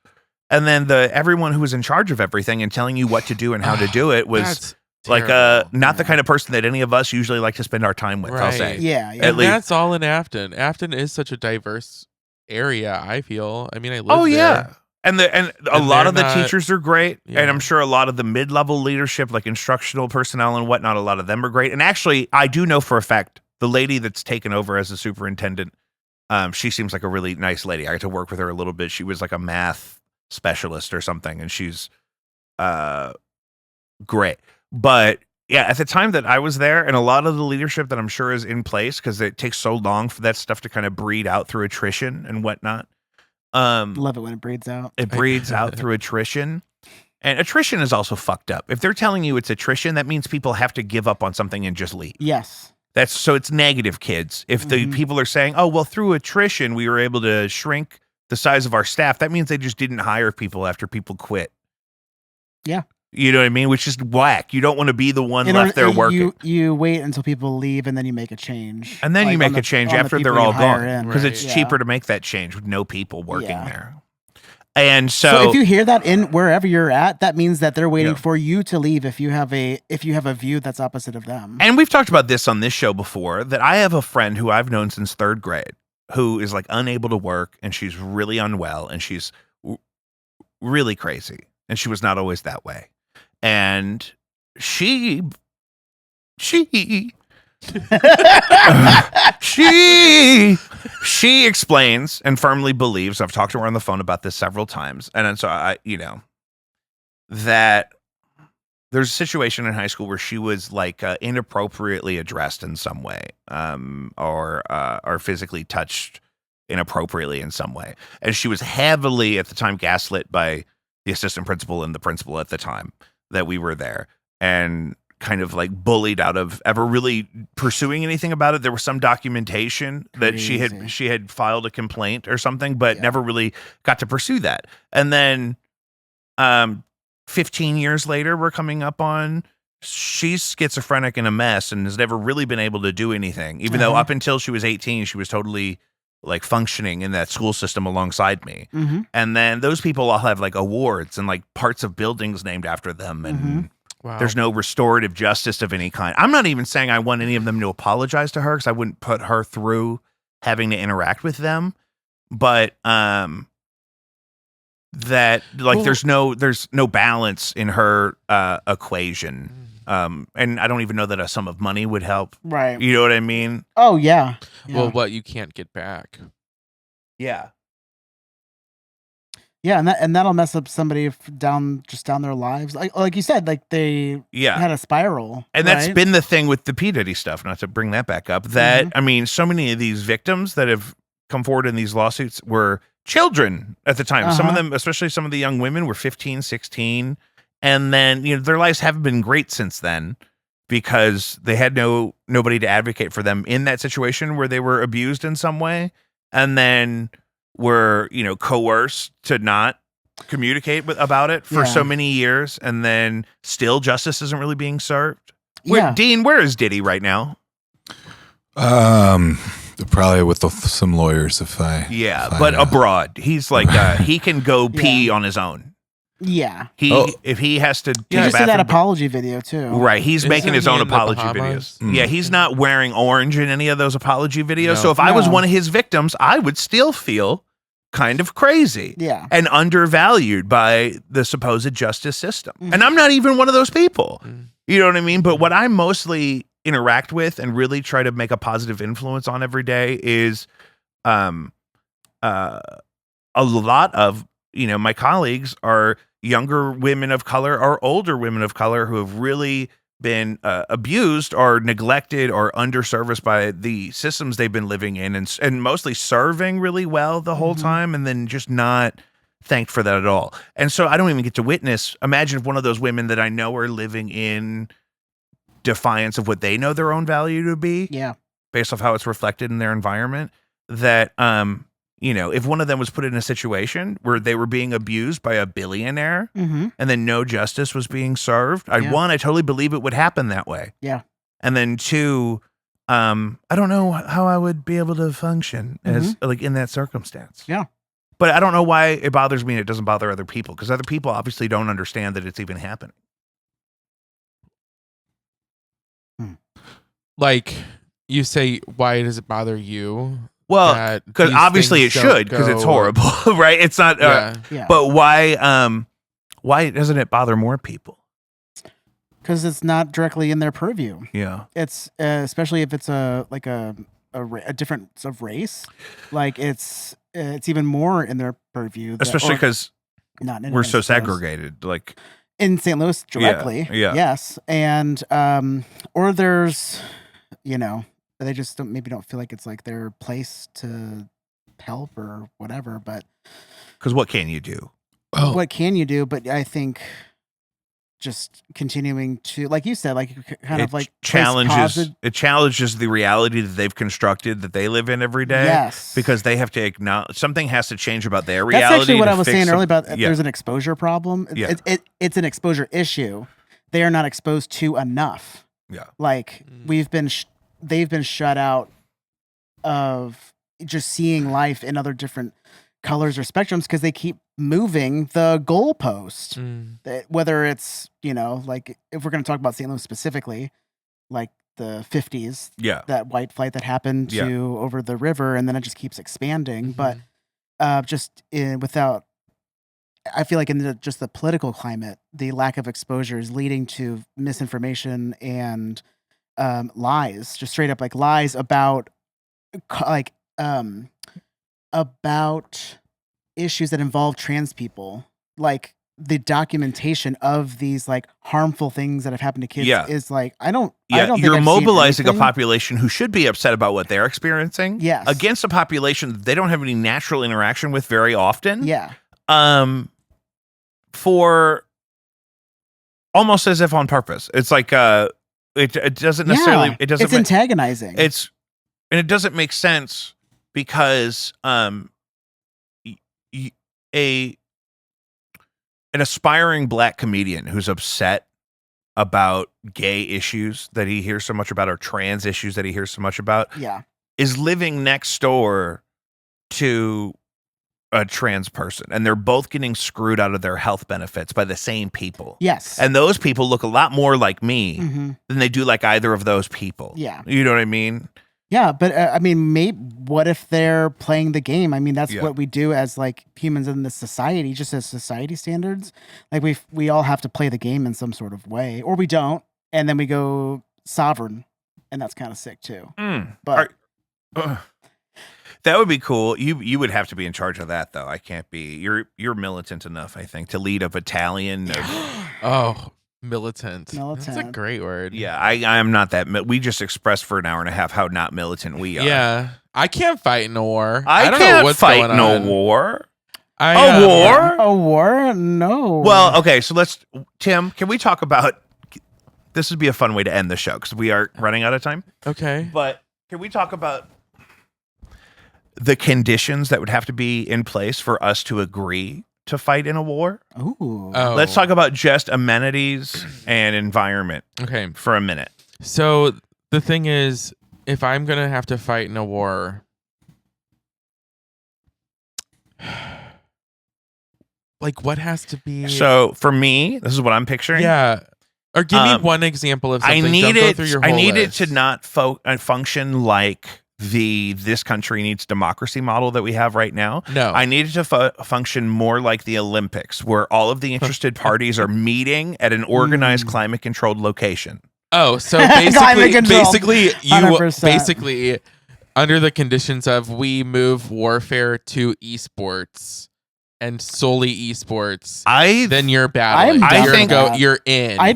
And then everyone who was in charge of everything and telling you what to do and how to do it was That's like terrible. not the kind of person that any of us usually like to spend our time with, I'll say. Right. Yeah. At And least- that's all in Afton. Afton is such a diverse area, I feel. I mean, I live Oh, there. yeah. And a And lot of the they're not- teachers are great. Yeah. And I'm sure a lot of the mid-level leadership, like instructional personnel and whatnot, a lot of them are great. And actually, I do know for a fact, the lady that's taken over as a superintendent, she seems like a really nice lady. I got to work with her a little bit. She was like a math specialist or something, and she's great. But yeah, at the time that I was there, and a lot of the leadership that I'm sure is in place, because it takes so long for that stuff to kind of breed out through attrition and whatnot. Love it when it breeds out. It breeds out through attrition. And attrition is also fucked up. If they're telling you it's attrition, that means people have to give up on something and just leave. Yes. So it's negative, kids. If the people are saying, oh, well, through attrition, we were able to shrink the size of our staff, that means they just didn't hire people after people quit. Yeah. You know what I mean? Which is whack. You don't want to be the one In left order- there working. You wait until people leave and then you make a change. And then you Like, make on a change on after people they're you all hire gone. in. Because Right. it's Yeah. cheaper to make that change with no people working Yeah. there. And So if you hear that in wherever you're at, that means that they're waiting Yeah. for you to leave if you have a view that's opposite of them. And we've talked about this on this show before, that I have a friend who I've known since 3rd grade who is like unable to work, and she's really unwell, and she's really crazy. And she was not always that way. And she explains and firmly believes, I've talked to her on the phone about this several times, and so that there's a situation in high school where she was like inappropriately addressed in some way, or physically touched inappropriately in some way, and she was heavily at the time gaslit by the assistant principal and the principal at the time that we were there, and kind of like bullied out of ever really pursuing anything about it. There was some documentation that she Crazy. had filed a complaint or something, but Yeah. never really got to pursue that. And then 15 years later, we're coming up on she's schizophrenic and a mess and has never really been able to do anything, even though up until she was 18, she was totally like functioning in that school system alongside me. Mm-hmm. And then those people all have like awards and like parts of buildings named after them. And Wow. there's no restorative justice of any kind. I'm not even saying I want any of them to apologize to her, because I wouldn't put her through having to interact with them. But that like there's no balance in her equation. And I don't even know that a sum of money would help. Right. You know what I mean? Oh yeah. Well, what you can't get back. Yeah. Yeah, and that'll mess up somebody down their lives. Like you said, like they Yeah. had a spiral. And that's right? been the thing with the P. Diddy stuff, not to bring that back up, that, I mean, so many of these victims that have come forward in these lawsuits were children at the time. Some of them, especially some of the young women, were 15, 16. And then, their lives haven't been great since then, because they had nobody to advocate for them in that situation where they were abused in some way. And then were, coerced to not communicate about it for so many years. And then still justice isn't really being served. Yeah. Dean, where is Diddy right now? Probably with some lawyers if I. But abroad. He's like, he can go pee on his own. Yeah. If he has to He just did that apology video too. Right, he's making his Isn't he own in the apology Bahamas? videos. Yeah, he's not wearing orange in any of those apology videos. No. So if I was No. one of his victims, I would still feel kind of crazy Yeah. and undervalued by the supposed justice system. And I'm not even one of those people. You know what I mean? But what I mostly interact with and really try to make a positive influence on every day is a lot of, my colleagues are younger women of color or older women of color who have really been abused or neglected or underserviced by the systems they've been living in, and mostly serving really well the whole time, and then just not thanked for that at all. And so I don't even get to witness. Imagine if one of those women that I know are living in defiance of what they know their own value to be, based off how it's reflected in their environment, that if one of them was put in a situation where they were being abused by a billionaire and then no justice was being served, I totally believe it would happen that way. Yeah. And then two, I don't know how I would be able to function as like in that circumstance. Yeah. But I don't know why it bothers me and it doesn't bother other people, because other people obviously don't understand that it's even happening. Like you say, why does it bother you? Well, because obviously it should, because it's horrible, right? It's not. Yeah. But why doesn't it bother more people? Because it's not directly in their purview. Yeah. It's especially if it's a different sort of race, like it's even more in their purview. Especially because we're so segregated. segregated. Like in St. Louis directly. Yeah. Yes. And or there's, they just don't feel like it's like their place to help or whatever. But because what can you do? What can you do? But I think just continuing to, like you said, like kind of like it challenges the reality that they've constructed that they live in every day. Yes. Because they have to acknowledge something has to change about their reality. That's actually what I was saying earlier about there's an exposure problem. Yeah. It's an exposure issue. They are not exposed to enough. Yeah. Like they've been shut out of just seeing life in other different colors or spectrums because they keep moving the goalpost. Whether it's, like if we're going to talk about St. Louis specifically, like the 50s, that white flight that happened to over the river, and then it just keeps expanding. But without, I feel like in just the political climate, the lack of exposure is leading to misinformation and lies, just straight up like lies about about issues that involve trans people. Like the documentation of these like harmful things that have happened to kids is like, I don't think you're I've mobilizing a seen population who should be upset about what they're experiencing against a population that they don't have any natural interaction with very often. For almost as if on purpose. It's like it doesn't necessarily it's antagonizing. And it doesn't make sense because an aspiring black comedian who's upset about gay issues that he hears so much about, or trans issues that he hears so much about, is living next door to a trans person, and they're both getting screwed out of their health benefits by the same people. Yes. And those people look a lot more like me than they do like either of those people. Yeah. You know what I mean? Yeah, but I mean, maybe what if they're playing the game? I mean, that's what we do as like humans in this society, just as society standards. Like we all have to play the game in some sort of way, or we don't, and then we go sovereign, and that's kind of sick too. But that would be cool. You would have to be in charge of that, though. I can't be. You're militant enough, I think, to lead a battalion. Militant. That's a great word. Yeah, I am not that. We just expressed for an hour and a half how not militant we are. Yeah, I can't fight in a war. I don't know can't what's fight going in on. a war. A war? A war? No. Well, okay. So Tim, can we talk about? This would be a fun way to end the show because we are running out of time. Okay, but can we talk about the conditions that would have to be in place for us to agree to fight in a war? Ooh. Let's talk about just amenities and environment. Okay. For a minute. So the thing is, if I'm going to have to fight in a war, like what has to be? So for me, this is what I'm picturing. Yeah. Or give me one example of something. I need Don't go through your whole it list. to not function like this country needs democracy model that we have right now. No. I need it to function more like the Olympics, where all of the interested parties are meeting at an organized climate controlled location. Oh, so basically under the conditions of we move warfare to esports and solely esports, then you're battling. You're in. I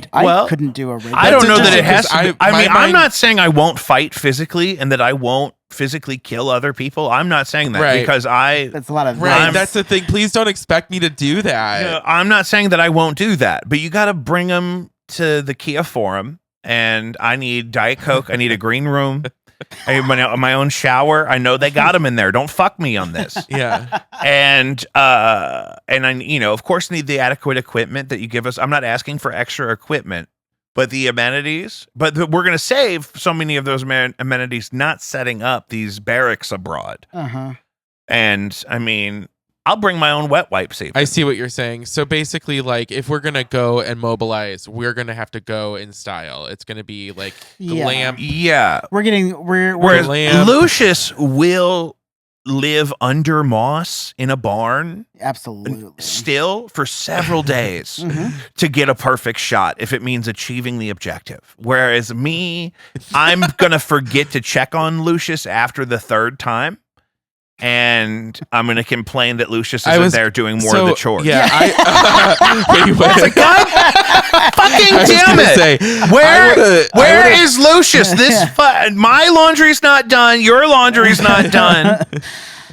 couldn't do a raid. I don't know that it has to be. I'm not saying I won't fight physically and that I won't physically kill other people. I'm not saying that because that's a lot of that's the thing. Please don't expect me to do that. No, I'm not saying that I won't do that, but you got to bring them to the Kia Forum, and I need Diet Coke. I need a green room. I need my own shower. I know they got them in there. Don't fuck me on this. Yeah. And I, of course, need the adequate equipment that you give us. I'm not asking for extra equipment, But the amenities, but we're going to save so many of those amenities not setting up these barracks abroad. Uh-huh. And I mean, I'll bring my own wet wipes even. I see what you're saying. So basically, like, if we're gonna go and mobilize, we're gonna have to go in style. It's gonna be like Yeah. glam. Yeah. We're Lamb. Lucius will live under moss in a barn absolutely still for several days Mhm. to get a perfect shot if it means achieving the objective. Whereas me, I'm going to forget to check on Lucius after the third time. And I'm going to complain that Lucius isn't there doing more of the chores. Yeah, wait. God fucking damn it! Where is Lucius? My laundry's not done. Your laundry's not done.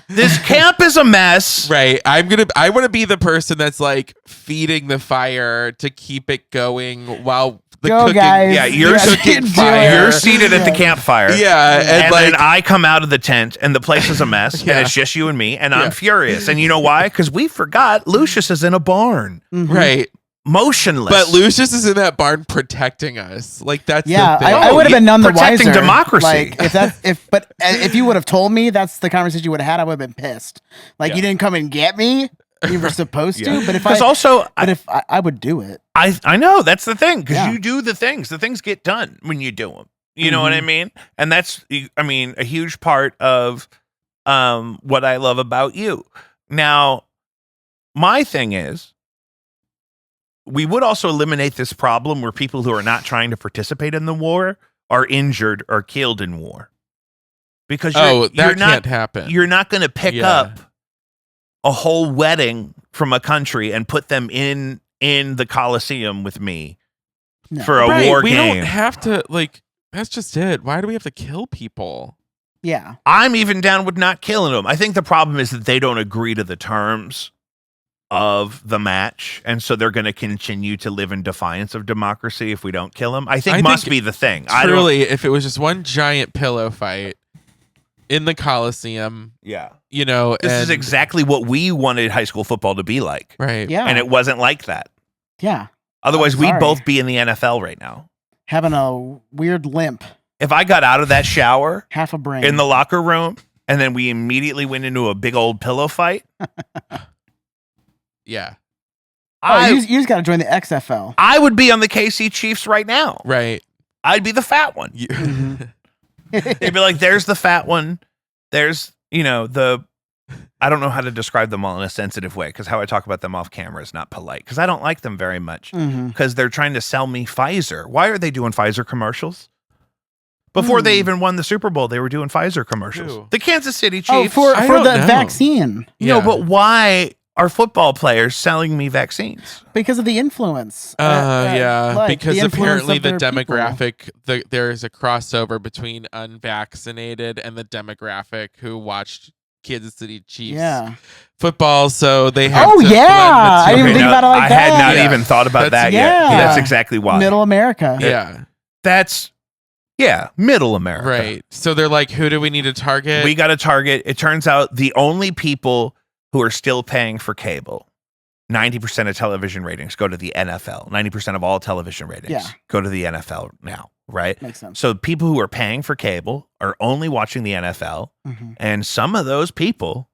This camp is a mess. Right. I want to be the person that's like feeding the fire to keep it going while the Go, cooking. guys. Yeah, you're Keep doing you're it. seated at the campfire. Yeah, And like, then I come out of the tent and the place is a mess Yeah. and it's just you and me and I'm Yeah. furious. And you know why? Because we forgot Lucius is in a barn, Mhm. right. motionless. But Lucius is in that barn protecting us. Like that's Yeah, the thing. I would have been none the protecting wiser. democracy. Like if you would have told me that's the conversation you would have had, I would have been pissed. Like Yeah. you didn't come and get me. You were supposed to, but if I would do it. I know that's the thing because Yeah. you do the things get done when you do them. You know what I mean? And that's, I mean, a huge part of what I love about you. Now, my thing is, we would also eliminate this problem where people who are not trying to participate in the war are injured or killed in war. Because that you're not, can't happen. you're not going to pick Yeah. up a whole wedding from a country and put them in the Colosseum with me No. for a Right, war we game. don't have to, like, that's just it. Why do we have to kill people? Yeah. I'm even down with not killing them. I think the problem is that they don't agree to the terms of the match, and so they're going to continue to live in defiance of democracy if we don't kill them. I think must be the thing. Truly, if it was just one giant pillow fight in the Coliseum, Yeah. you know, This is exactly what we wanted high school football to be like. right. Yeah. And it wasn't like that. Yeah. Otherwise, I'm we'd sorry. both be in the NFL right now. Having a weird limp, If I got out of that shower half a brain. in the locker room and then we immediately went into a big old pillow fight, Yeah. you just got to join the XFL. I would be on the KC Chiefs right now. Right. I'd be the fat one. You- Mhm. They'd be like, there's the fat one. There's, I don't know how to describe them all in a sensitive way because how I talk about them off camera is not polite because I don't like them very much Mhm. because they're trying to sell me Pfizer. Why are they doing Pfizer commercials? Before they even won the Super Bowl, they were doing Pfizer commercials. Who? The Kansas City Oh, Chiefs. for I the don't know. vaccine No, Yeah. but why are football players selling me vaccines? because of the influence. Yeah, like, because the influence apparently of the their people. demographic, there is a crossover between unvaccinated and the demographic who watched Kansas City Chiefs Yeah. football, so they have Oh, to yeah. I blend didn't the even two. think about it like I that. had not Yeah. even thought about That's- that yet. yeah. That's exactly why. Middle America. Yeah, That's, middle America. right. So they're like, who do we need to target? We got to target. It turns out the only people who are still paying for cable, 90% of television ratings go to the NFL. 90% of all television ratings go to the NFL now, right? Makes sense. So people who are paying for cable are only watching the NFL, Mhm. and some of those people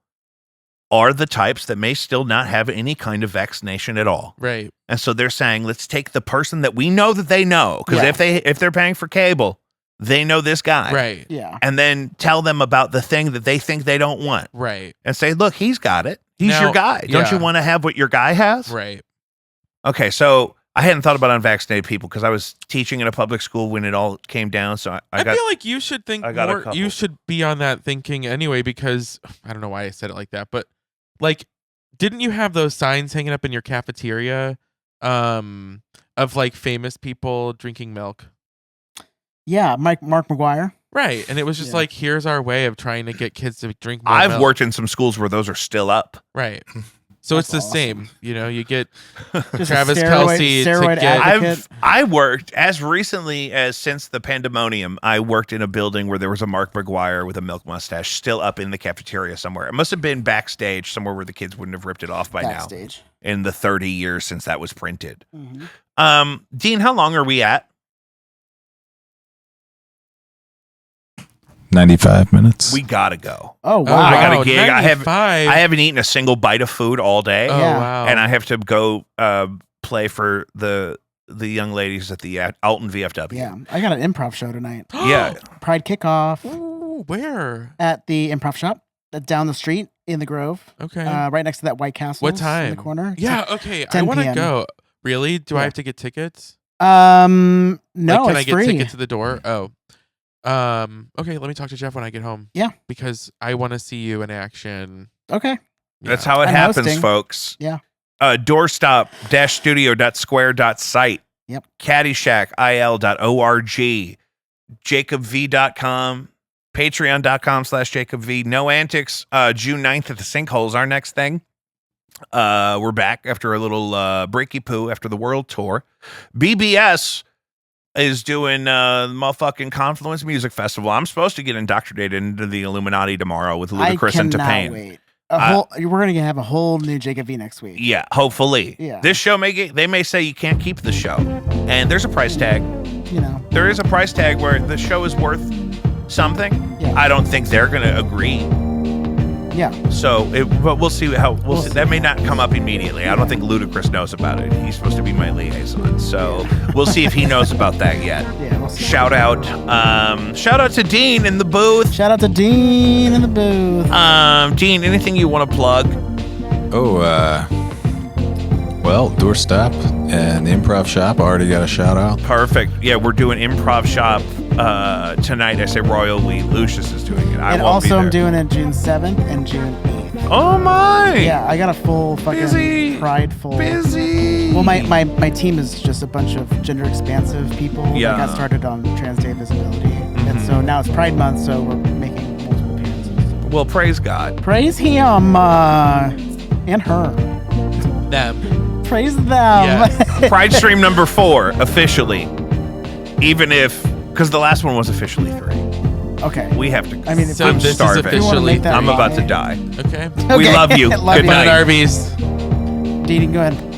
are the types that may still not have any kind of vaccination at all. right. And so they're saying, let's take the person that we know that they know, because Yeah. if they're paying for cable, they know this guy. Right. Yeah. And then tell them about the thing that they think they don't want Right. and say, look, he's got it. He's Now, your guy. Don't you yeah. want to have what your guy has? Right. Okay. So I hadn't thought about unvaccinated people because I was teaching in a public school when it all came down. So I feel like you should think I got a more. couple. You should be on that thinking anyway, because I don't know why I said it like that, but like, didn't you have those signs hanging up in your cafeteria, of like famous people drinking milk? Yeah. Mark McGuire. Right, and it was just Yeah. like, here's our way of trying to get kids to drink more I've milk. worked in some schools where those are still up. Right. So it's That's the awesome. same. You know, you get Just Travis a Kelce to steroid get- advocate. I worked as recently as since the pandemonium. I worked in a building where there was a Mark McGuire with a milk mustache still up in the cafeteria somewhere. It must have been backstage somewhere where the kids wouldn't have ripped it off by Backstage. now in the 30 years since that was printed. Mhm. Dean, how long are we at? 95 minutes. We gotta go. Oh wow! I got a gig. I 95. haven't eaten a single bite of food all day, Oh, Yeah. wow. and I have to go play for the young ladies at the Alton VFW. Yeah, I got an improv show tonight. Yeah. Pride kickoff Ooh, where? at the improv shop down the street in the Grove, Okay. right next to that White Castle. What in time? the corner. Yeah, okay. I 10 want to p.m. go. Really? Do I Yeah. have to get tickets? No, Like, can it's I get free. tickets to the door? Oh. Okay, let me talk to Jeff when I get home. Yeah. Because I want to see you in action. Okay. That's Yeah. how it I'm happens, hosting. folks. Yeah. Doorstop-Studio.square.site. Yep. CaddyshackIL.org. JacobV.com. Patreon.com/JacobV. No Antics. June 9th at the Sinkholes. Our next thing. We're back after a little breaky poo after the world tour. BBS is doing motherfucking Confluence Music Festival. I'm supposed to get indoctrinated into the Illuminati tomorrow with Ludacris I and cannot T-Pain. wait. We're gonna have a whole new Jacob V next week. Yeah, hopefully. Yeah. This show they may say you can't keep the show. And there's a price tag. You know. There is a price tag where the show is worth something. Yeah. I don't think they're going to agree. Yeah. So, but we'll see how we'll see. see. That may not come up immediately. I don't think Ludacris knows about it. He's supposed to be my liaison. So, we'll see if he knows about that yet. Yeah. We'll see. Shout out to Dean in the booth. Shout out to Dean in the booth. Dean, anything you want to plug? Well, Doorstop and the Improv Shop already got a shout out. Perfect. Yeah, we're doing Improv Shop tonight. I say royally. Lucius is doing it. I And won't also, be I'm there. doing it June 7th and June 8th. Oh my! Yeah, I got a full fucking Busy. prideful. Busy. Well, my team is just a bunch of gender expansive people Yeah. that got started on Trans Day Visibility. And so now it's Pride Month, so we're making multiple appearances. Well, praise God. Praise him and her. Them. Praise them. Yes. PrideStream number 4 officially. Even if, because the last one was officially 3. Okay. We have to. I mean, if So I'm this is starving. you wanna officially make that I'm about to line. die. Okay. We Okay. love you. Love Good you. Good night, night. Arby's. Dee, go ahead.